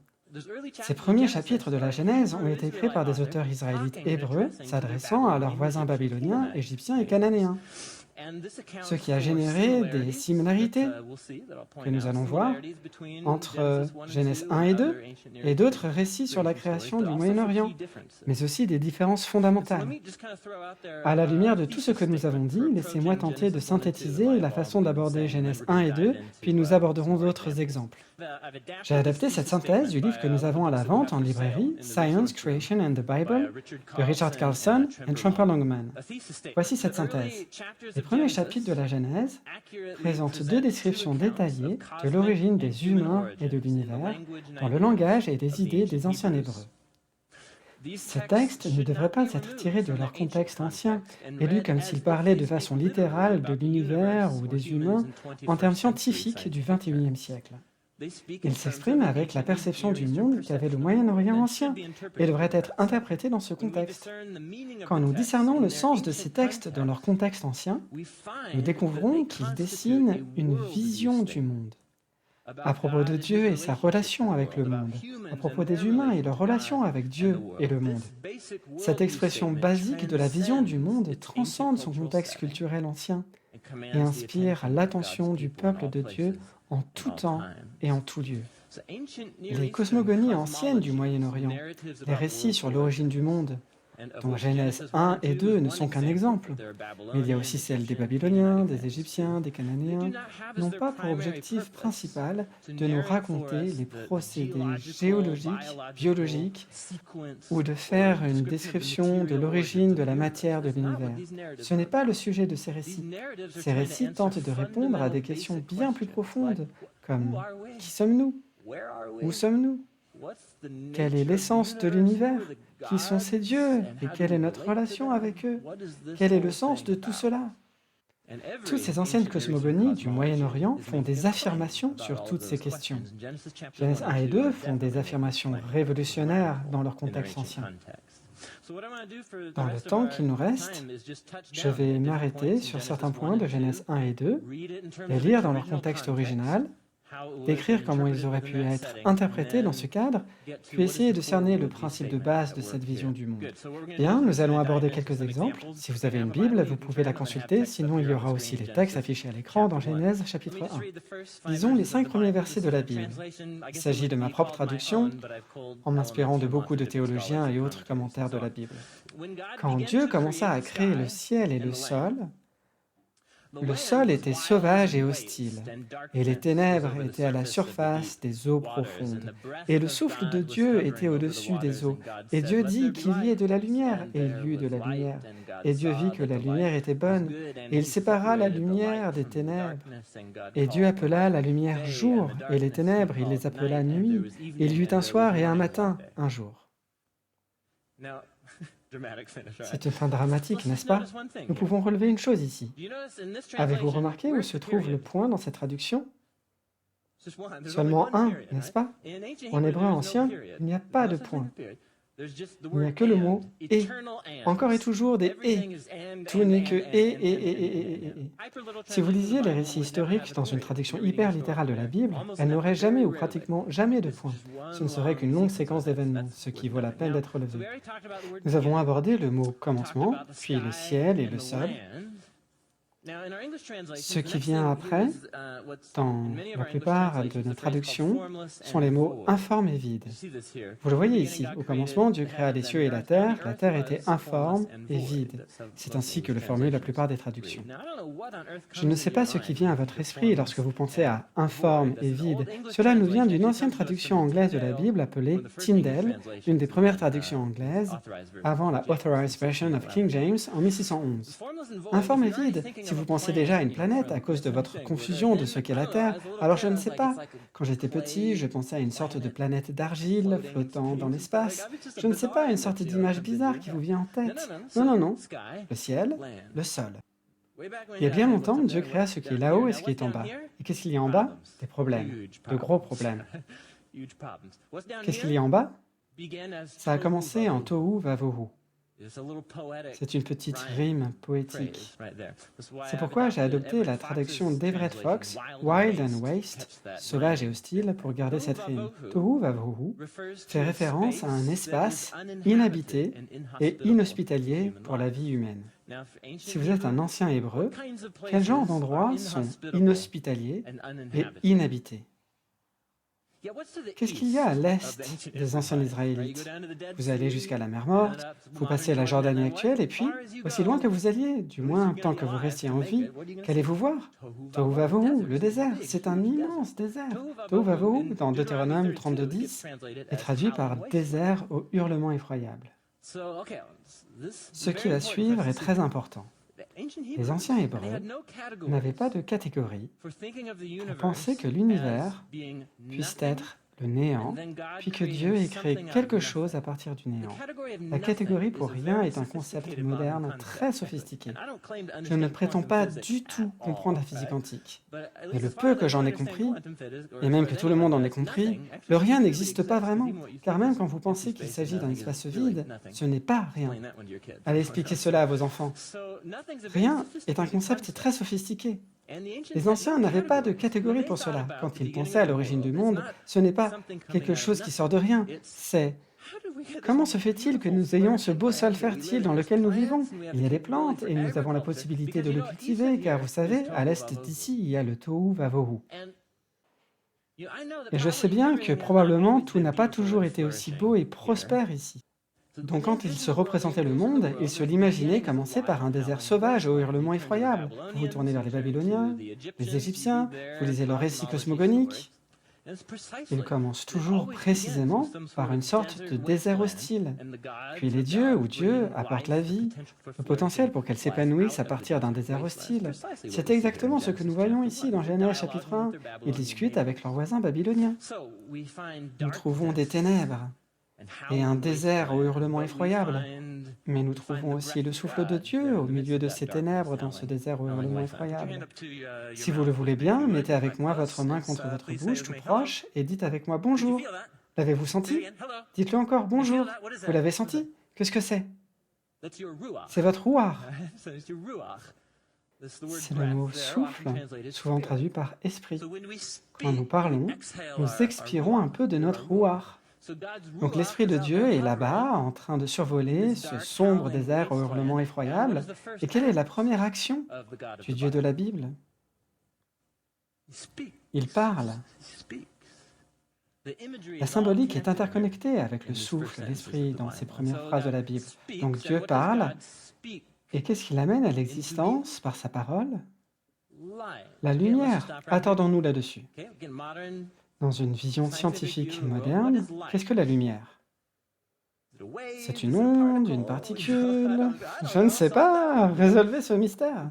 Ces premiers chapitres de la Genèse ont été écrits par des auteurs israélites hébreux s'adressant à leurs voisins babyloniens, égyptiens et cananéens, ce qui a généré des similarités que nous allons voir entre Genèse 1 et 2 et d'autres récits sur la création du Moyen-Orient, mais aussi des différences fondamentales. À la lumière de tout ce que nous avons dit, laissez-moi tenter de synthétiser la façon d'aborder Genèse 1 et 2, puis nous aborderons d'autres exemples. J'ai adapté cette synthèse du livre que nous avons à la vente en librairie, Science, Creation and the Bible, de Richard Carlson et Tremper Longman. Voici cette synthèse. Les premiers chapitres de la Genèse présentent deux descriptions détaillées de l'origine des humains et de l'univers dans le langage et des idées des anciens Hébreux. Ces textes ne devraient pas être tirés de leur contexte ancien et lus comme s'ils parlaient de façon littérale de l'univers ou des humains en termes scientifiques du XXIe siècle. Ils s'expriment avec la perception du monde qu'avait le Moyen-Orient ancien et devraient être interprétés dans ce contexte. Quand nous discernons le sens de ces textes dans leur contexte ancien, nous découvrons qu'ils dessinent une vision du monde, à propos de Dieu et sa relation avec le monde, à propos des humains et leur relation avec Dieu et le monde. Cette expression basique de la vision du monde transcende son contexte culturel ancien et inspire l'attention du peuple de Dieu en tout temps et en tout lieu. Les cosmogonies anciennes du Moyen-Orient, les récits sur l'origine du monde, dont Genèse 1 et 2 ne sont qu'un exemple. Mais il y a aussi celles des Babyloniens, des Égyptiens, des Cananéens, n'ont pas pour objectif principal de nous raconter les procédés géologiques, biologiques, ou de faire une description de l'origine de la matière de l'univers. Ce n'est pas le sujet de ces récits. Ces récits tentent de répondre à des questions bien plus profondes, comme qui sommes-nous? Où sommes-nous? Quelle est l'essence de l'univers? Qui sont ces dieux? Et quelle est notre relation avec eux? Quel est le sens de tout cela? Toutes ces anciennes cosmogonies du Moyen-Orient font des affirmations sur toutes ces questions. Genèse 1 et 2 font des affirmations révolutionnaires dans leur contexte ancien. Dans le temps qu'il nous reste, je vais m'arrêter sur certains points de Genèse 1 et 2, les lire dans leur contexte original, décrire comment ils auraient pu être interprétés dans ce cadre, puis essayer de cerner le principe de base de cette vision du monde. Bien, nous allons aborder quelques exemples. Si vous avez une Bible, vous pouvez la consulter, sinon il y aura aussi les textes affichés à l'écran dans Genèse chapitre 1. Lisons les 5 premiers versets de la Bible. Il s'agit de ma propre traduction, en m'inspirant de beaucoup de théologiens et autres commentaires de la Bible. Quand Dieu commença à créer le ciel et le sol était sauvage et hostile, et les ténèbres étaient à la surface des eaux profondes, et le souffle de Dieu était au-dessus des eaux. Et Dieu dit qu'il y ait de la lumière, et il y eut de la lumière. Et Dieu vit que la lumière était bonne, et il sépara la lumière des ténèbres. Et Dieu appela la lumière jour, et les ténèbres, il les appela nuit. Et il y eut un soir et un matin, un jour. C'est une fin dramatique, n'est-ce pas? Nous pouvons relever une chose ici. Avez-vous remarqué où se trouve le point dans cette traduction? Seulement un, n'est-ce pas? En hébreu ancien, il n'y a pas de point. Il n'y a que le mot « et ». Encore et toujours des « et ». Tout n'est que « et ». Si vous lisiez les récits historiques dans une traduction hyper littérale de la Bible, elle n'aurait jamais ou pratiquement jamais de point. Ce ne serait qu'une longue séquence d'événements, ce qui vaut la peine d'être relevé. Nous avons abordé le mot « commencement », puis le ciel et le sol. Ce qui vient après, dans la plupart de nos traductions, sont les mots « informe » et « vide ». Vous le voyez ici, au commencement, Dieu créa les cieux et la terre était informe et vide. C'est ainsi que le formulent la plupart des traductions. Je ne sais pas ce qui vient à votre esprit lorsque vous pensez à « informe » et « vide ». Cela nous vient d'une ancienne traduction anglaise de la Bible appelée Tyndale, une des premières traductions anglaises, avant la Authorized Version of King James en 1611. Informe et vide, si vous pensez déjà à une planète à cause de votre confusion de ce qu'est la Terre, alors je ne sais pas. Quand j'étais petit, je pensais à une sorte de planète d'argile flottant dans l'espace. Je ne sais pas, une sorte d'image bizarre qui vous vient en tête. Non, non, non. Le ciel, le sol. Il y a bien longtemps, Dieu créa ce qui est là-haut et ce qui est en bas. Et qu'est-ce qu'il y a en bas? Des problèmes, de gros problèmes. Qu'est-ce qu'il y a en bas? Ça a commencé en tohu vavohu. C'est une petite rime poétique. C'est pourquoi j'ai adopté la traduction d'Everett Fox, Wild and Waste, sauvage et hostile, pour garder cette rime. Tohu vavohu fait référence à un espace inhabité et inhospitalier pour la vie humaine. Si vous êtes un ancien hébreu, quel genre d'endroits sont inhospitaliers et inhabités? Qu'est-ce qu'il y a à l'est des anciens Israélites? Vous allez jusqu'à la mer Morte, vous passez la Jordanie actuelle, et puis, aussi loin que vous alliez, du moins tant que vous restiez en vie, qu'allez-vous voir? Tohu vavohu, le désert, c'est un immense désert. Tohu vavohu, dans Deutéronome 32:10, est traduit par « désert au hurlement effroyable ». Ce qui va suivre est très important. Les anciens Hébreux n'avaient pas de catégorie pour penser que l'univers puisse être le néant, puis que Dieu ait créé quelque chose à partir du néant. La catégorie pour rien est un concept moderne très sophistiqué. Je ne prétends pas du tout comprendre la physique quantique. Mais le peu que j'en ai compris, et même que tout le monde en ait compris, le rien n'existe pas vraiment, car même quand vous pensez qu'il s'agit d'un espace vide, ce n'est pas rien. Allez expliquer cela à vos enfants. Rien est un concept très sophistiqué. Les anciens n'avaient pas de catégorie pour cela. Quand ils pensaient à l'origine du monde, ce n'est pas quelque chose qui sort de rien, c'est comment se fait-il que nous ayons ce beau sol fertile dans lequel nous vivons? Il y a des plantes et nous avons la possibilité de le cultiver, car vous savez, à l'est d'ici, il y a le tohu vavohu. Et je sais bien que probablement tout n'a pas toujours été aussi beau et prospère ici. Donc quand il se représentait le monde, il se l'imaginait commencer par un désert sauvage aux hurlements effroyables. Vous vous tournez vers les Babyloniens, les Égyptiens, vous lisez leurs récits cosmogoniques. Il commence toujours précisément par une sorte de désert hostile. Puis les dieux ou Dieu apportent la vie, le potentiel pour qu'elle s'épanouisse à partir d'un désert hostile. C'est exactement ce que nous voyons ici dans Genèse chapitre 1. Ils discutent avec leurs voisins babyloniens. Nous trouvons des ténèbres et un désert aux hurlements effroyables. Mais nous trouvons aussi le souffle de Dieu au milieu de ces ténèbres dans ce désert aux hurlements effroyables. Si vous le voulez bien, mettez avec moi votre main contre votre bouche tout proche et dites avec moi bonjour. L'avez-vous senti? Dites-le encore bonjour. Vous l'avez senti? Qu'est-ce que c'est? C'est votre rouar. C'est le mot souffle, souvent traduit par esprit. Quand nous parlons, nous expirons un peu de notre rouar. Donc l'Esprit de Dieu est là-bas, en train de survoler ce sombre désert aux hurlements effroyables. Et quelle est la première action du Dieu de la Bible? Il parle. La symbolique est interconnectée avec le souffle, l'Esprit, dans ces premières phrases de la Bible. Donc Dieu parle, et qu'est-ce qu'il amène à l'existence par sa parole? La lumière. Attardons-nous là-dessus. Dans une vision scientifique moderne, qu'est-ce que la lumière? C'est une onde, une particule? Je ne sais pas, résolvez ce mystère.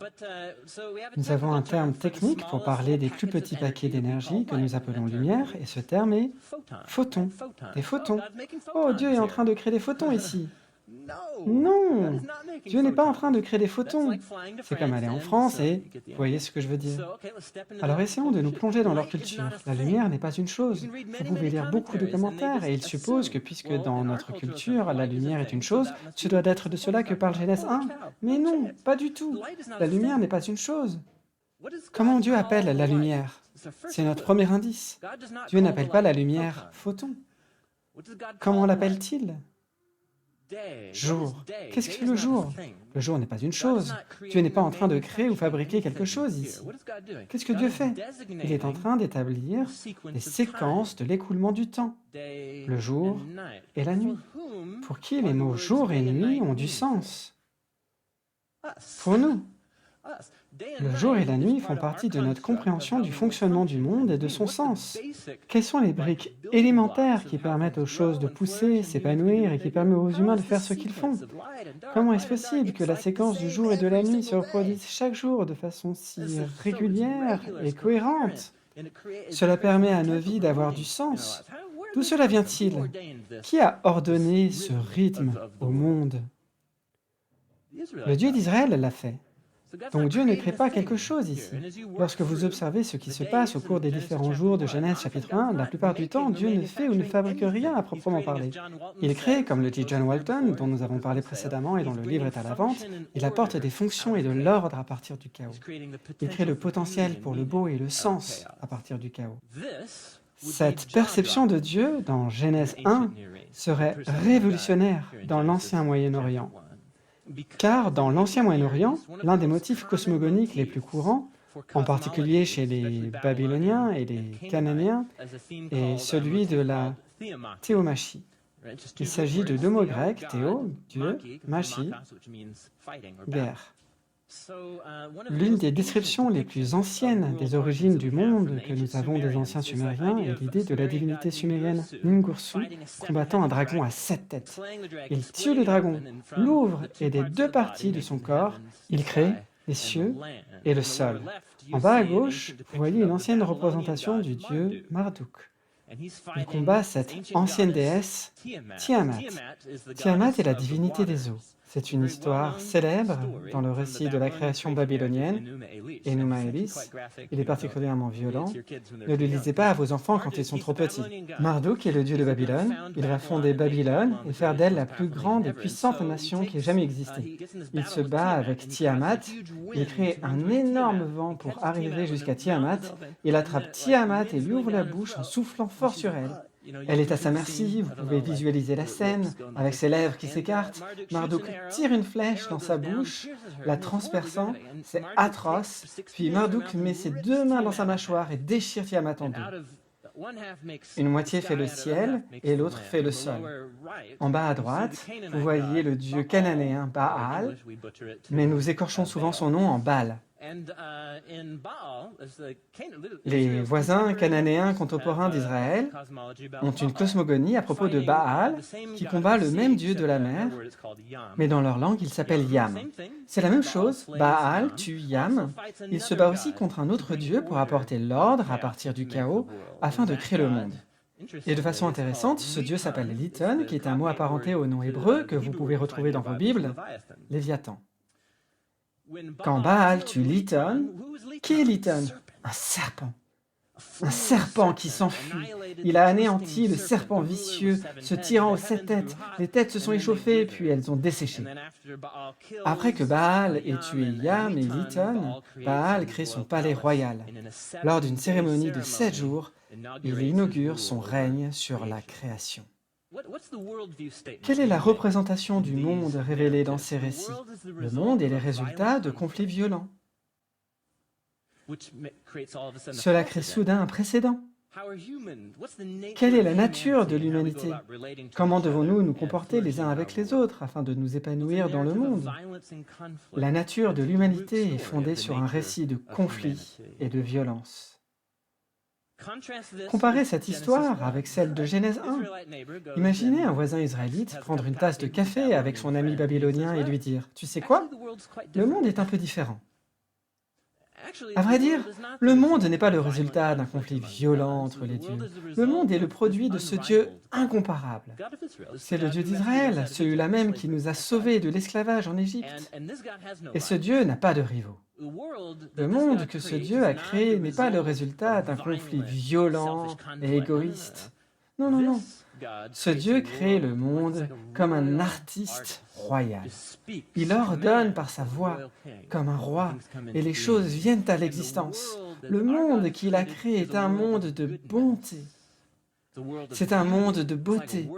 Nous avons un terme technique pour parler des plus petits paquets d'énergie que nous appelons lumière, et ce terme est photon. Des photons. Oh, Dieu est en train de créer des photons ici. Non, Dieu n'est pas en train de créer des photons. C'est comme aller en France et... Vous voyez ce que je veux dire? Alors essayons de nous plonger dans leur culture. La lumière n'est pas une chose. Vous pouvez lire beaucoup de commentaires et ils supposent que puisque dans notre culture, la lumière est une chose, ce doit être de cela que parle Genèse 1. Mais non, pas du tout. La lumière n'est pas une chose. Comment Dieu appelle la lumière? C'est notre premier indice. Dieu n'appelle pas la lumière photon. Comment l'appelle-t-il? Jour. Qu'est-ce que le jour? Le jour n'est pas une chose. Dieu n'est pas en train de créer ou fabriquer quelque chose ici. Qu'est-ce que Dieu fait? Il est en train d'établir des séquences de l'écoulement du temps, le jour et la nuit. Pour qui les mots jour et nuit ont du sens? Pour nous. Le jour et la nuit font partie de notre compréhension du fonctionnement du monde et de son sens. Quelles sont les briques élémentaires qui permettent aux choses de pousser, s'épanouir et qui permettent aux humains de faire ce qu'ils font? Comment est-ce possible que la séquence du jour et de la nuit se reproduise chaque jour de façon si régulière et cohérente? Cela permet à nos vies d'avoir du sens. D'où cela vient-il? Qui a ordonné ce rythme au monde? Le Dieu d'Israël l'a fait. Donc Dieu ne crée pas quelque chose ici. Lorsque vous observez ce qui se passe au cours des différents jours de Genèse chapitre 1, la plupart du temps, Dieu ne fait ou ne fabrique rien à proprement parler. Il crée, comme le dit John Walton, dont nous avons parlé précédemment et dont le livre est à la vente, il apporte des fonctions et de l'ordre à partir du chaos. Il crée le potentiel pour le beau et le sens à partir du chaos. Cette perception de Dieu dans Genèse 1 serait révolutionnaire dans l'ancien Moyen-Orient. Car dans l'ancien Moyen-Orient, l'un des motifs cosmogoniques les plus courants, en particulier chez les Babyloniens et les Cananéens, est celui de la théomachie. Il s'agit de deux mots grecs, théo, Dieu, machi, guerre. L'une des descriptions les plus anciennes des origines du monde que nous avons des anciens Sumériens est l'idée de la divinité sumérienne Ningursu combattant un dragon à 7 têtes. Il tue le dragon, l'ouvre et des deux parties de son corps, il crée les cieux et le sol. En bas à gauche, vous voyez une ancienne représentation du dieu Marduk. Il combat cette ancienne déesse Tiamat. Tiamat est la divinité des eaux. C'est une histoire célèbre dans le récit de la création babylonienne, Enuma Elis. Il est particulièrement violent. Ne le lisez pas à vos enfants quand ils sont trop petits. Marduk est le dieu de Babylone. Il va fonder Babylone et faire d'elle la plus grande et puissante nation qui ait jamais existé. Il se bat avec Tiamat. Il crée un énorme vent pour arriver jusqu'à Tiamat. Il attrape Tiamat et lui ouvre la bouche en soufflant fort sur elle. Elle est à sa merci, vous pouvez visualiser la scène, avec ses lèvres qui s'écartent. Marduk tire une flèche dans sa bouche, la transperçant, c'est atroce. Puis Marduk met ses deux mains dans sa mâchoire et déchire Tiamat en deux. Une moitié fait le ciel et l'autre fait le sol. En bas à droite, vous voyez le dieu cananéen Baal, mais nous écorchons souvent son nom en Baal. Les voisins cananéens contemporains d'Israël ont une cosmogonie à propos de Baal qui combat le même dieu de la mer, mais dans leur langue il s'appelle Yam. C'est la même chose, Baal tue Yam, il se bat aussi contre un autre dieu pour apporter l'ordre à partir du chaos afin de créer le monde. Et de façon intéressante, ce dieu s'appelle Liton, qui est un mot apparenté au nom hébreu que vous pouvez retrouver dans vos Bibles, Léviathan. Quand Baal tue Liton, qui est Liton? Un serpent. Un serpent qui s'enfuit. Il a anéanti le serpent vicieux, ce tyran aux 7 têtes. Les têtes se sont échauffées, puis elles ont desséché. Après que Baal ait tué Yam et Liton, Baal crée son palais royal. Lors d'une cérémonie de 7 jours, il inaugure son règne sur la création. Quelle est la représentation du monde révélée dans ces récits? Le monde est le résultat de conflits violents. Cela crée soudain un précédent. Quelle est la nature de l'humanité? Comment devons-nous nous comporter les uns avec les autres afin de nous épanouir dans le monde? La nature de l'humanité est fondée sur un récit de conflit et de violence. Comparez cette histoire avec celle de Genèse 1. Imaginez un voisin israélite prendre une tasse de café avec son ami babylonien et lui dire « Tu sais quoi? Le monde est un peu différent. » À vrai dire, le monde n'est pas le résultat d'un conflit violent entre les dieux. Le monde est le produit de ce Dieu incomparable. C'est le Dieu d'Israël, celui-là même qui nous a sauvés de l'esclavage en Égypte. Et ce Dieu n'a pas de rivaux. Le monde que ce Dieu a créé n'est pas le résultat d'un conflit violent et égoïste. Non, non, non. Ce Dieu crée le monde comme un artiste royal. Il ordonne par sa voix, comme un roi, et les choses viennent à l'existence. Le monde qu'il a créé est un monde de bonté. C'est un monde de beauté.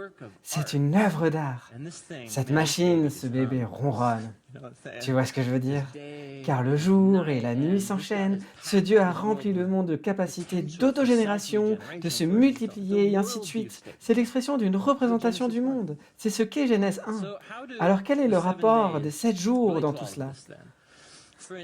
C'est une œuvre d'art. Cette machine, ce bébé ronronne. Tu vois ce que je veux dire? Car le jour et la nuit s'enchaînent, ce Dieu a rempli le monde de capacités d'autogénération, de se multiplier et ainsi de suite. C'est l'expression d'une représentation du monde. C'est ce qu'est Genèse 1. Alors quel est le rapport des 7 jours dans tout cela?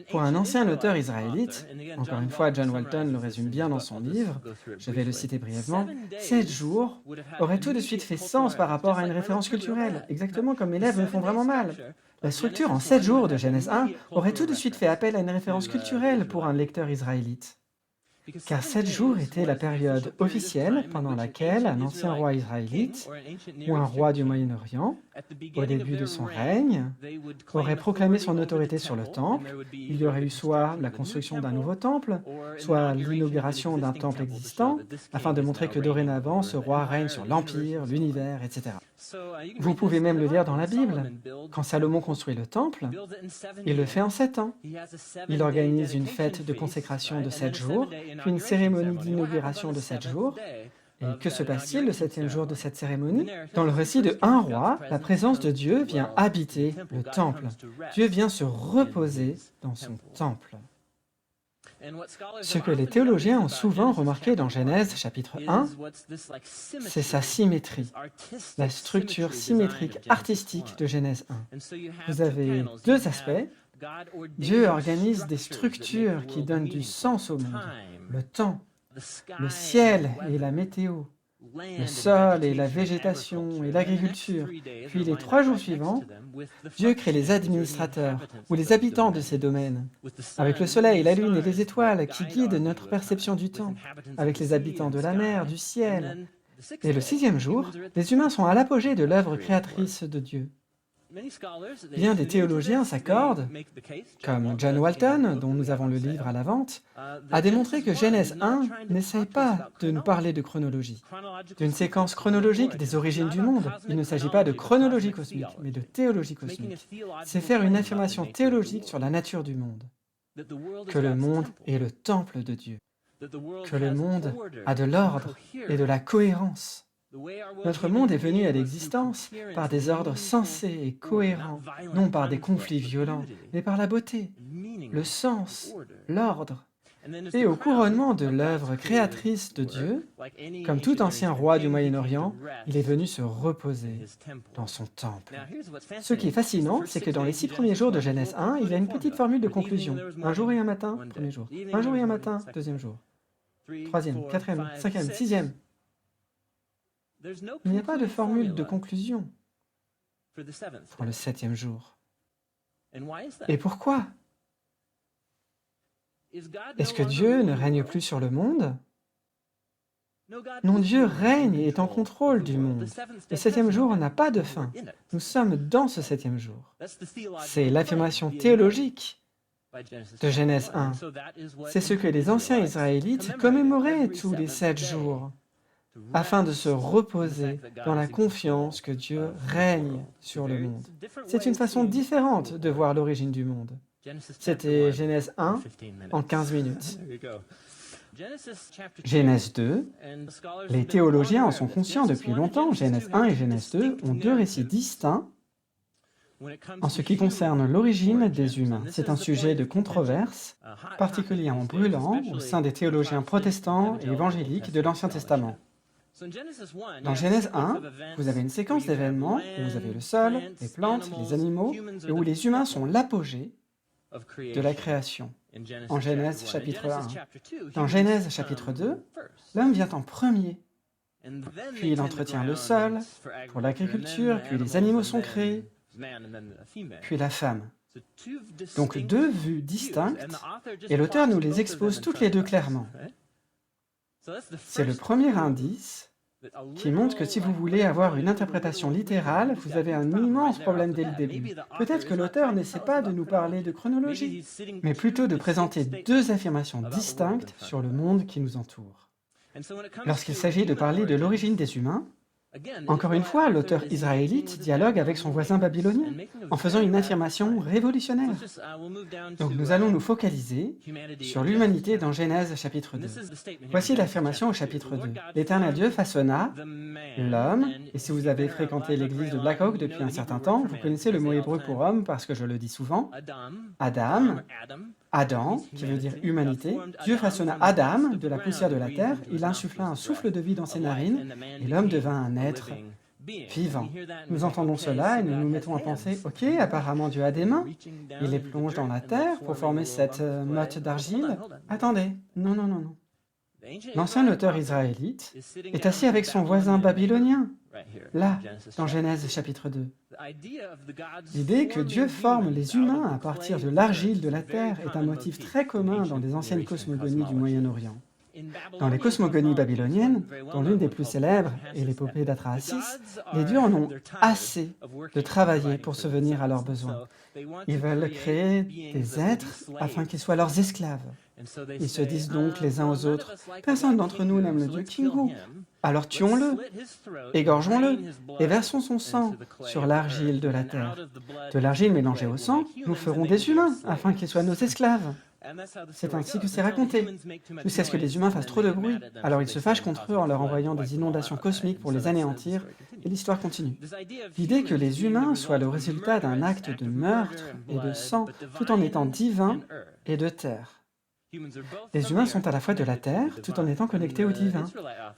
Pour un ancien auteur israélite, encore une fois John Walton le résume bien dans son livre, je vais le citer brièvement, 7 jours auraient tout de suite fait sens par rapport à une référence culturelle, exactement comme mes lèvres me font vraiment mal. La structure en 7 jours de Genèse 1 aurait tout de suite fait appel à une référence culturelle pour un lecteur israélite. Car 7 jours était la période officielle pendant laquelle un ancien roi israélite, ou un roi du Moyen-Orient, au début de son règne, aurait proclamé son autorité sur le temple. Il y aurait eu soit la construction d'un nouveau temple, soit l'inauguration d'un temple existant, afin de montrer que dorénavant ce roi règne sur l'Empire, l'univers, etc. Vous pouvez même le lire dans la Bible. Quand Salomon construit le temple, il le fait en 7 ans. Il organise une fête de consécration de 7 jours, puis une cérémonie d'inauguration de 7 jours. Et que se passe-t-il le 7e jour de cette cérémonie? Dans le récit de Un roi, la présence de Dieu vient habiter le temple. Dieu vient se reposer dans son temple. Ce que les théologiens ont souvent remarqué dans Genèse chapitre 1, c'est sa symétrie, la structure symétrique artistique de Genèse 1. Vous avez 2 aspects. Dieu organise des structures qui donnent du sens au monde, le temps, le ciel et la météo, le sol et la végétation et l'agriculture. Puis les 3 jours suivants, Dieu crée les administrateurs ou les habitants de ces domaines, avec le soleil, la lune et les étoiles qui guident notre perception du temps, avec les habitants de la mer, du ciel. Et le 6e jour, les humains sont à l'apogée de l'œuvre créatrice de Dieu. Bien des théologiens s'accordent, comme John Walton, dont nous avons le livre à la vente, à démontrer que Genèse 1 n'essaye pas de nous parler de chronologie, d'une séquence chronologique des origines du monde. Il ne s'agit pas de chronologie cosmique, mais de théologie cosmique. C'est faire une affirmation théologique sur la nature du monde, que le monde est le temple de Dieu, que le monde a de l'ordre et de la cohérence. Notre monde est venu à l'existence par des ordres sensés et cohérents, non par des conflits violents, mais par la beauté, le sens, l'ordre. Et au couronnement de l'œuvre créatrice de Dieu, comme tout ancien roi du Moyen-Orient, il est venu se reposer dans son temple. Ce qui est fascinant, c'est que dans les 6 premiers jours de Genèse 1, il y a une petite formule de conclusion. Un jour et un matin, premier jour. Un jour et un matin, deuxième jour. Troisième, quatrième, cinquième, sixième. Il n'y a pas de formule de conclusion pour le 7e jour. Et pourquoi? Est-ce que Dieu ne règne plus sur le monde? Non, Dieu règne et est en contrôle du monde. Le 7e jour n'a pas de fin. Nous sommes dans ce 7e jour. C'est l'affirmation théologique de Genèse 1. C'est ce que les anciens Israélites commémoraient tous les 7 jours, afin de se reposer dans la confiance que Dieu règne sur le monde. C'est une façon différente de voir l'origine du monde. C'était Genèse 1 en 15 minutes. Genèse 2, les théologiens en sont conscients depuis longtemps. Genèse 1 et Genèse 2 ont 2 récits distincts en ce qui concerne l'origine des humains. C'est un sujet de controverse particulièrement brûlant au sein des théologiens protestants et évangéliques de l'Ancien Testament. Dans Genèse 1, vous avez une séquence d'événements où vous avez le sol, les plantes, les animaux, et où les humains sont l'apogée de la création, en Genèse chapitre 1. Dans Genèse chapitre 2, l'homme vient en premier, puis il entretient le sol pour l'agriculture, puis les animaux sont créés, puis la femme. Donc 2 vues distinctes, et l'auteur nous les expose toutes les 2 clairement. C'est le premier indice qui montre que si vous voulez avoir une interprétation littérale, vous avez un immense problème dès le début. Peut-être que l'auteur n'essaie pas de nous parler de chronologie, mais plutôt de présenter 2 affirmations distinctes sur le monde qui nous entoure. Lorsqu'il s'agit de parler de l'origine des humains, encore une fois, l'auteur israélite dialogue avec son voisin babylonien en faisant une affirmation révolutionnaire. Donc nous allons nous focaliser sur l'humanité dans Genèse chapitre 2. Voici l'affirmation au chapitre 2. L'Éternel Dieu façonna l'homme, et si vous avez fréquenté l'église de Black Oak depuis un certain temps, vous connaissez le mot hébreu pour homme parce que je le dis souvent, Adam, Adam, qui veut dire humanité. Dieu façonna Adam de la poussière de la terre, il insuffla un souffle de vie dans ses narines, et l'homme devint un être vivant. Nous entendons cela et nous nous mettons à penser, ok, apparemment Dieu a des mains, il les plonge dans la terre pour former cette motte d'argile. Attendez, non, non, non, non. L'ancien auteur israélite est assis avec son voisin babylonien, là, dans Genèse chapitre 2. L'idée que Dieu forme les humains à partir de l'argile de la terre est un motif très commun dans les anciennes cosmogonies du Moyen-Orient. Dans les cosmogonies babyloniennes, dont l'une des plus célèbres est l'épopée d'Atrahasis, les dieux en ont assez de travailler pour subvenir à leurs besoins. Ils veulent créer des êtres afin qu'ils soient leurs esclaves. Ils se disent donc les uns aux autres, « Personne d'entre nous n'aime le dieu Kingu, alors tuons-le, égorgeons-le et versons son sang sur l'argile de la terre. De l'argile mélangée au sang, nous ferons des humains afin qu'ils soient nos esclaves. » C'est ainsi que c'est raconté, jusqu'à ce que les humains fassent trop de bruit. Alors ils se fâchent contre eux en leur envoyant des inondations cosmiques pour les anéantir, et l'histoire continue. L'idée que les humains soient le résultat d'un acte de meurtre et de sang, tout en étant divins et de terre. Les humains sont à la fois de la terre, tout en étant connectés au divin.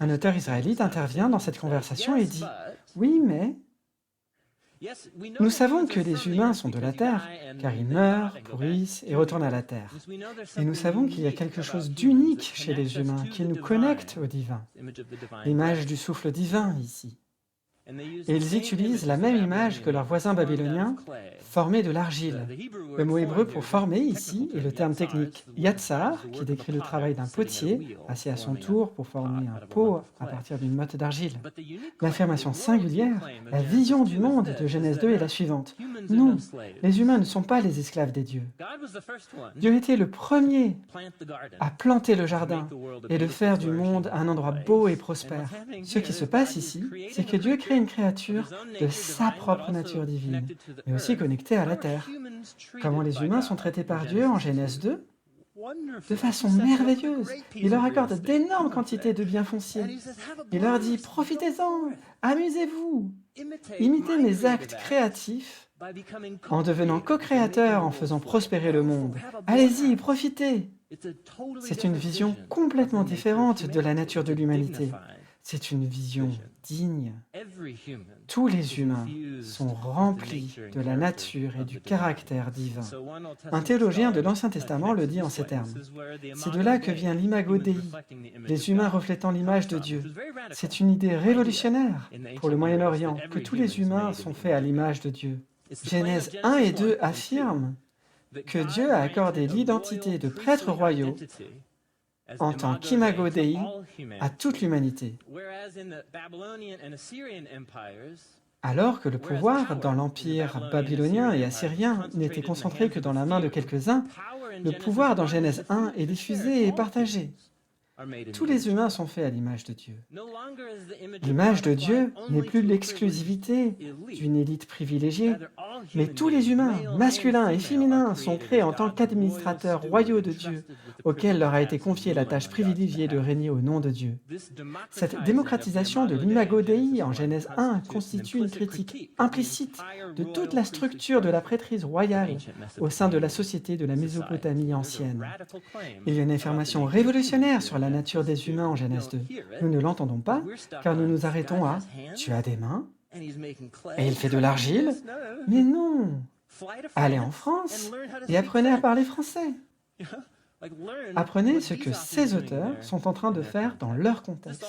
Un auteur israélite intervient dans cette conversation et dit « Oui, mais... » Nous savons que les humains sont de la terre, car ils meurent, pourrissent et retournent à la terre. Et nous savons qu'il y a quelque chose d'unique chez les humains, qui nous connecte au divin. L'image du souffle divin ici. Et ils utilisent la même image que leurs voisins babyloniens, formée de l'argile. Le mot hébreu pour former ici est le terme technique yatsar, qui décrit le travail d'un potier, assis à son tour pour former un pot à partir d'une motte d'argile. L'affirmation singulière, la vision du monde de Genèse 2 est la suivante. Non, les humains ne sont pas les esclaves des dieux. Dieu était le premier à planter le jardin et de faire du monde un endroit beau et prospère. Ce qui se passe ici, c'est que Dieu crée une créature de sa propre nature divine, mais aussi connectée à la terre. Comment les humains sont traités par Dieu en Genèse 2? De façon merveilleuse. Il leur accorde d'énormes quantités de biens fonciers. Il leur dit « Profitez-en, amusez-vous, imitez mes actes créatifs en devenant co-créateurs, en faisant prospérer le monde. Allez-y, profitez !» C'est une vision complètement différente de la nature de l'humanité. C'est une vision digne. Tous les humains sont remplis de la nature et du caractère divin. Un théologien de l'Ancien Testament le dit en ces termes. C'est de là que vient l'imago Dei, les humains reflétant l'image de Dieu. C'est une idée révolutionnaire pour le Moyen-Orient, que tous les humains sont faits à l'image de Dieu. Genèse 1 et 2 affirment que Dieu a accordé l'identité de prêtres royaux en tant qu'imago Dei à toute l'humanité, alors que le pouvoir dans l'empire babylonien et assyrien n'était concentré que dans la main de quelques-uns, le pouvoir dans Genèse 1 est diffusé et partagé. Tous les humains sont faits à l'image de Dieu. L'image de Dieu n'est plus l'exclusivité d'une élite privilégiée, mais tous les humains, masculins et féminins, sont créés en tant qu'administrateurs royaux de Dieu, auxquels leur a été confiée la tâche privilégiée de régner au nom de Dieu. Cette démocratisation de l'imago Dei en Genèse 1 constitue une critique implicite de toute la structure de la prêtrise royale au sein de la société de la Mésopotamie ancienne. Il y a une affirmation révolutionnaire sur la nature des humains en Genèse 2. Nous ne l'entendons pas, car nous nous arrêtons à « Tu as des mains et il fait de l'argile ?» Mais non! Allez en France et apprenez à parler français. Apprenez ce que ces auteurs sont en train de faire dans leur contexte.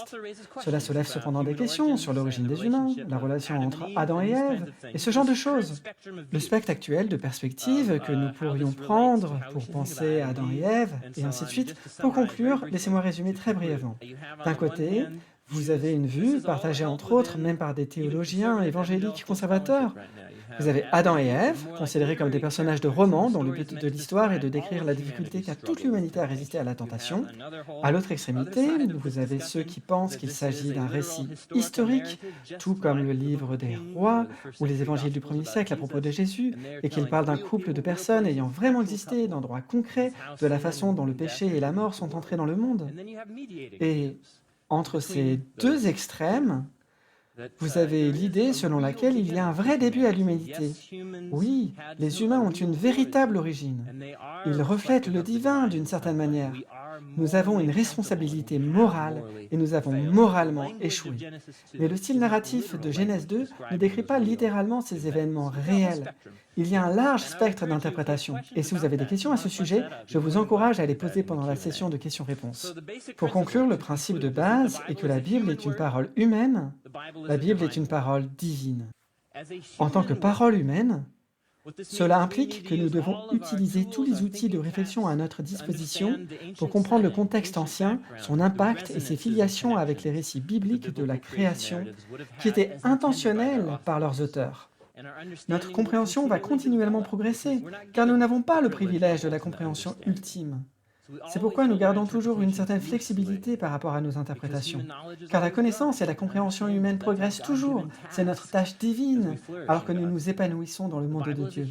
Cela soulève cependant des questions sur l'origine des humains, la relation entre Adam et Ève, et ce genre de choses. Le spectre actuel de perspectives que nous pourrions prendre pour penser à Adam et Ève, et ainsi de suite. Pour conclure, laissez-moi résumer très brièvement. D'un côté, vous avez une vue, partagée entre autres même par des théologiens évangéliques conservateurs. Vous avez Adam et Ève, considérés comme des personnages de romans dont le but de l'histoire est de décrire la difficulté qu'a toute l'humanité à résister à la tentation. À l'autre extrémité, vous avez ceux qui pensent qu'il s'agit d'un récit historique, tout comme le livre des rois ou les évangiles du 1er siècle à propos de Jésus, et qu'il parle d'un couple de personnes ayant vraiment existé, d'endroits concrets, de la façon dont le péché et la mort sont entrés dans le monde. Et entre ces deux extrêmes, vous avez l'idée selon laquelle il y a un vrai début à l'humanité. Oui, les humains ont une véritable origine. Ils reflètent le divin d'une certaine manière. Nous avons une responsabilité morale et nous avons moralement échoué. Mais le style narratif de Genèse 2 ne décrit pas littéralement ces événements réels. Il y a un large spectre d'interprétation. Et si vous avez des questions à ce sujet, je vous encourage à les poser pendant la session de questions-réponses. Pour conclure, le principe de base est que la Bible est une parole humaine, la Bible est une parole divine. En tant que parole humaine, cela implique que nous devons utiliser tous les outils de réflexion à notre disposition pour comprendre le contexte ancien, son impact et ses filiations avec les récits bibliques de la création, qui étaient intentionnels par leurs auteurs. Notre compréhension va continuellement progresser, car nous n'avons pas le privilège de la compréhension ultime. C'est pourquoi nous gardons toujours une certaine flexibilité par rapport à nos interprétations, car la connaissance et la compréhension humaine progressent toujours, c'est notre tâche divine, alors que nous nous épanouissons dans le monde de Dieu.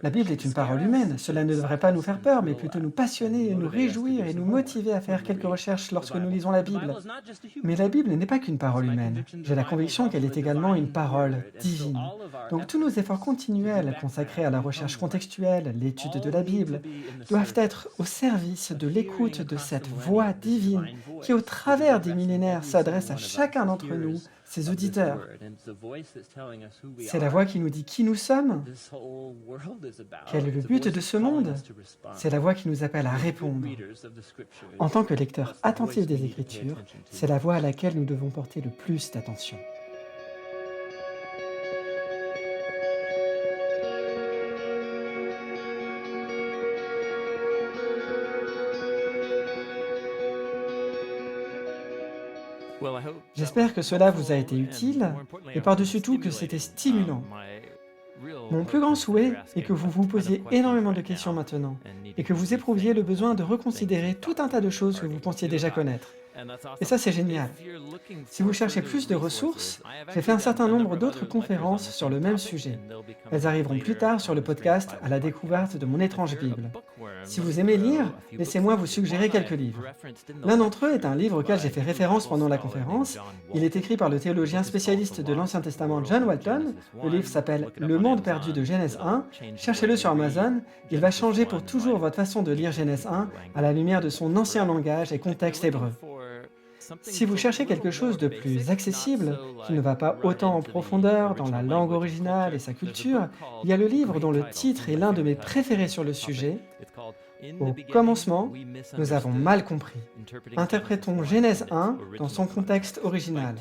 La Bible est une parole humaine, cela ne devrait pas nous faire peur, mais plutôt nous passionner et nous réjouir et nous motiver à faire quelques recherches lorsque nous lisons la Bible. Mais la Bible n'est pas qu'une parole humaine, j'ai la conviction qu'elle est également une parole divine. Donc tous nos efforts continuels consacrés à la recherche contextuelle, l'étude de la Bible, doivent être au service de l'écoute de cette voix divine qui, au travers des millénaires, s'adresse à chacun d'entre nous, ses auditeurs. C'est la voix qui nous dit qui nous sommes, quel est le but de ce monde. C'est la voix qui nous appelle à répondre. En tant que lecteurs attentifs des Écritures, c'est la voix à laquelle nous devons porter le plus d'attention. J'espère que cela vous a été utile et par-dessus tout que c'était stimulant. Mon plus grand souhait est que vous vous posiez énormément de questions maintenant et que vous éprouviez le besoin de reconsidérer tout un tas de choses que vous pensiez déjà connaître. Et ça, c'est génial. Si vous cherchez plus de ressources, j'ai fait un certain nombre d'autres conférences sur le même sujet. Elles arriveront plus tard sur le podcast à la découverte de mon étrange Bible. Si vous aimez lire, laissez-moi vous suggérer quelques livres. L'un d'entre eux est un livre auquel j'ai fait référence pendant la conférence. Il est écrit par le théologien spécialiste de l'Ancien Testament John Walton. Le livre s'appelle Le monde perdu de Genèse 1. Cherchez-le sur Amazon. Il va changer pour toujours votre façon de lire Genèse 1 à la lumière de son ancien langage et contexte hébreu. Si vous cherchez quelque chose de plus accessible, qui ne va pas autant en profondeur dans la langue originale et sa culture, il y a le livre dont le titre est l'un de mes préférés sur le sujet. Au commencement, nous avons mal compris. Interprétons Genèse 1 dans son contexte original.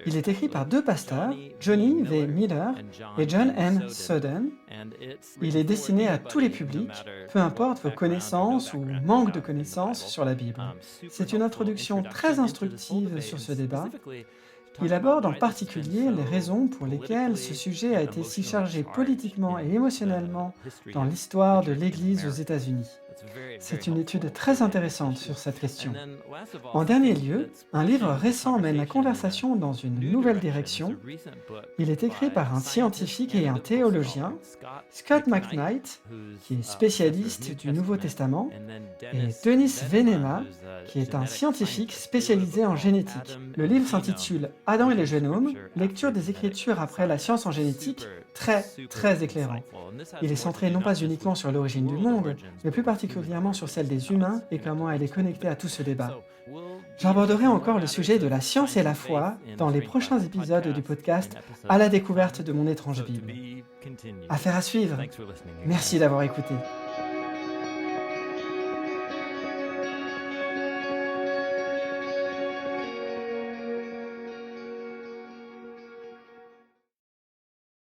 Il est écrit par deux pasteurs, Johnny V. Miller et John N. Sudden. Il est destiné à tous les publics, peu importe vos connaissances ou manque de connaissances sur la Bible. C'est une introduction très instructive sur ce débat. Il aborde en particulier les raisons pour lesquelles ce sujet a été si chargé politiquement et émotionnellement dans l'histoire de l'Église aux États-Unis. C'est une étude très intéressante sur cette question. En dernier lieu, un livre récent mène la conversation dans une nouvelle direction. Il est écrit par un scientifique et un théologien, Scott McKnight, qui est spécialiste du Nouveau Testament, et Dennis Venema, qui est un scientifique spécialisé en génétique. Le livre s'intitule Adam et le génome, lecture des Écritures après la science en génétique, très éclairant. Il est centré non pas uniquement sur l'origine du monde, mais plus particulièrement sur celle des humains et comment elle est connectée à tout ce débat. J'aborderai encore le sujet de la science et la foi dans les prochains épisodes du podcast À la découverte de mon étrange Bible. Affaire à suivre. Merci d'avoir écouté.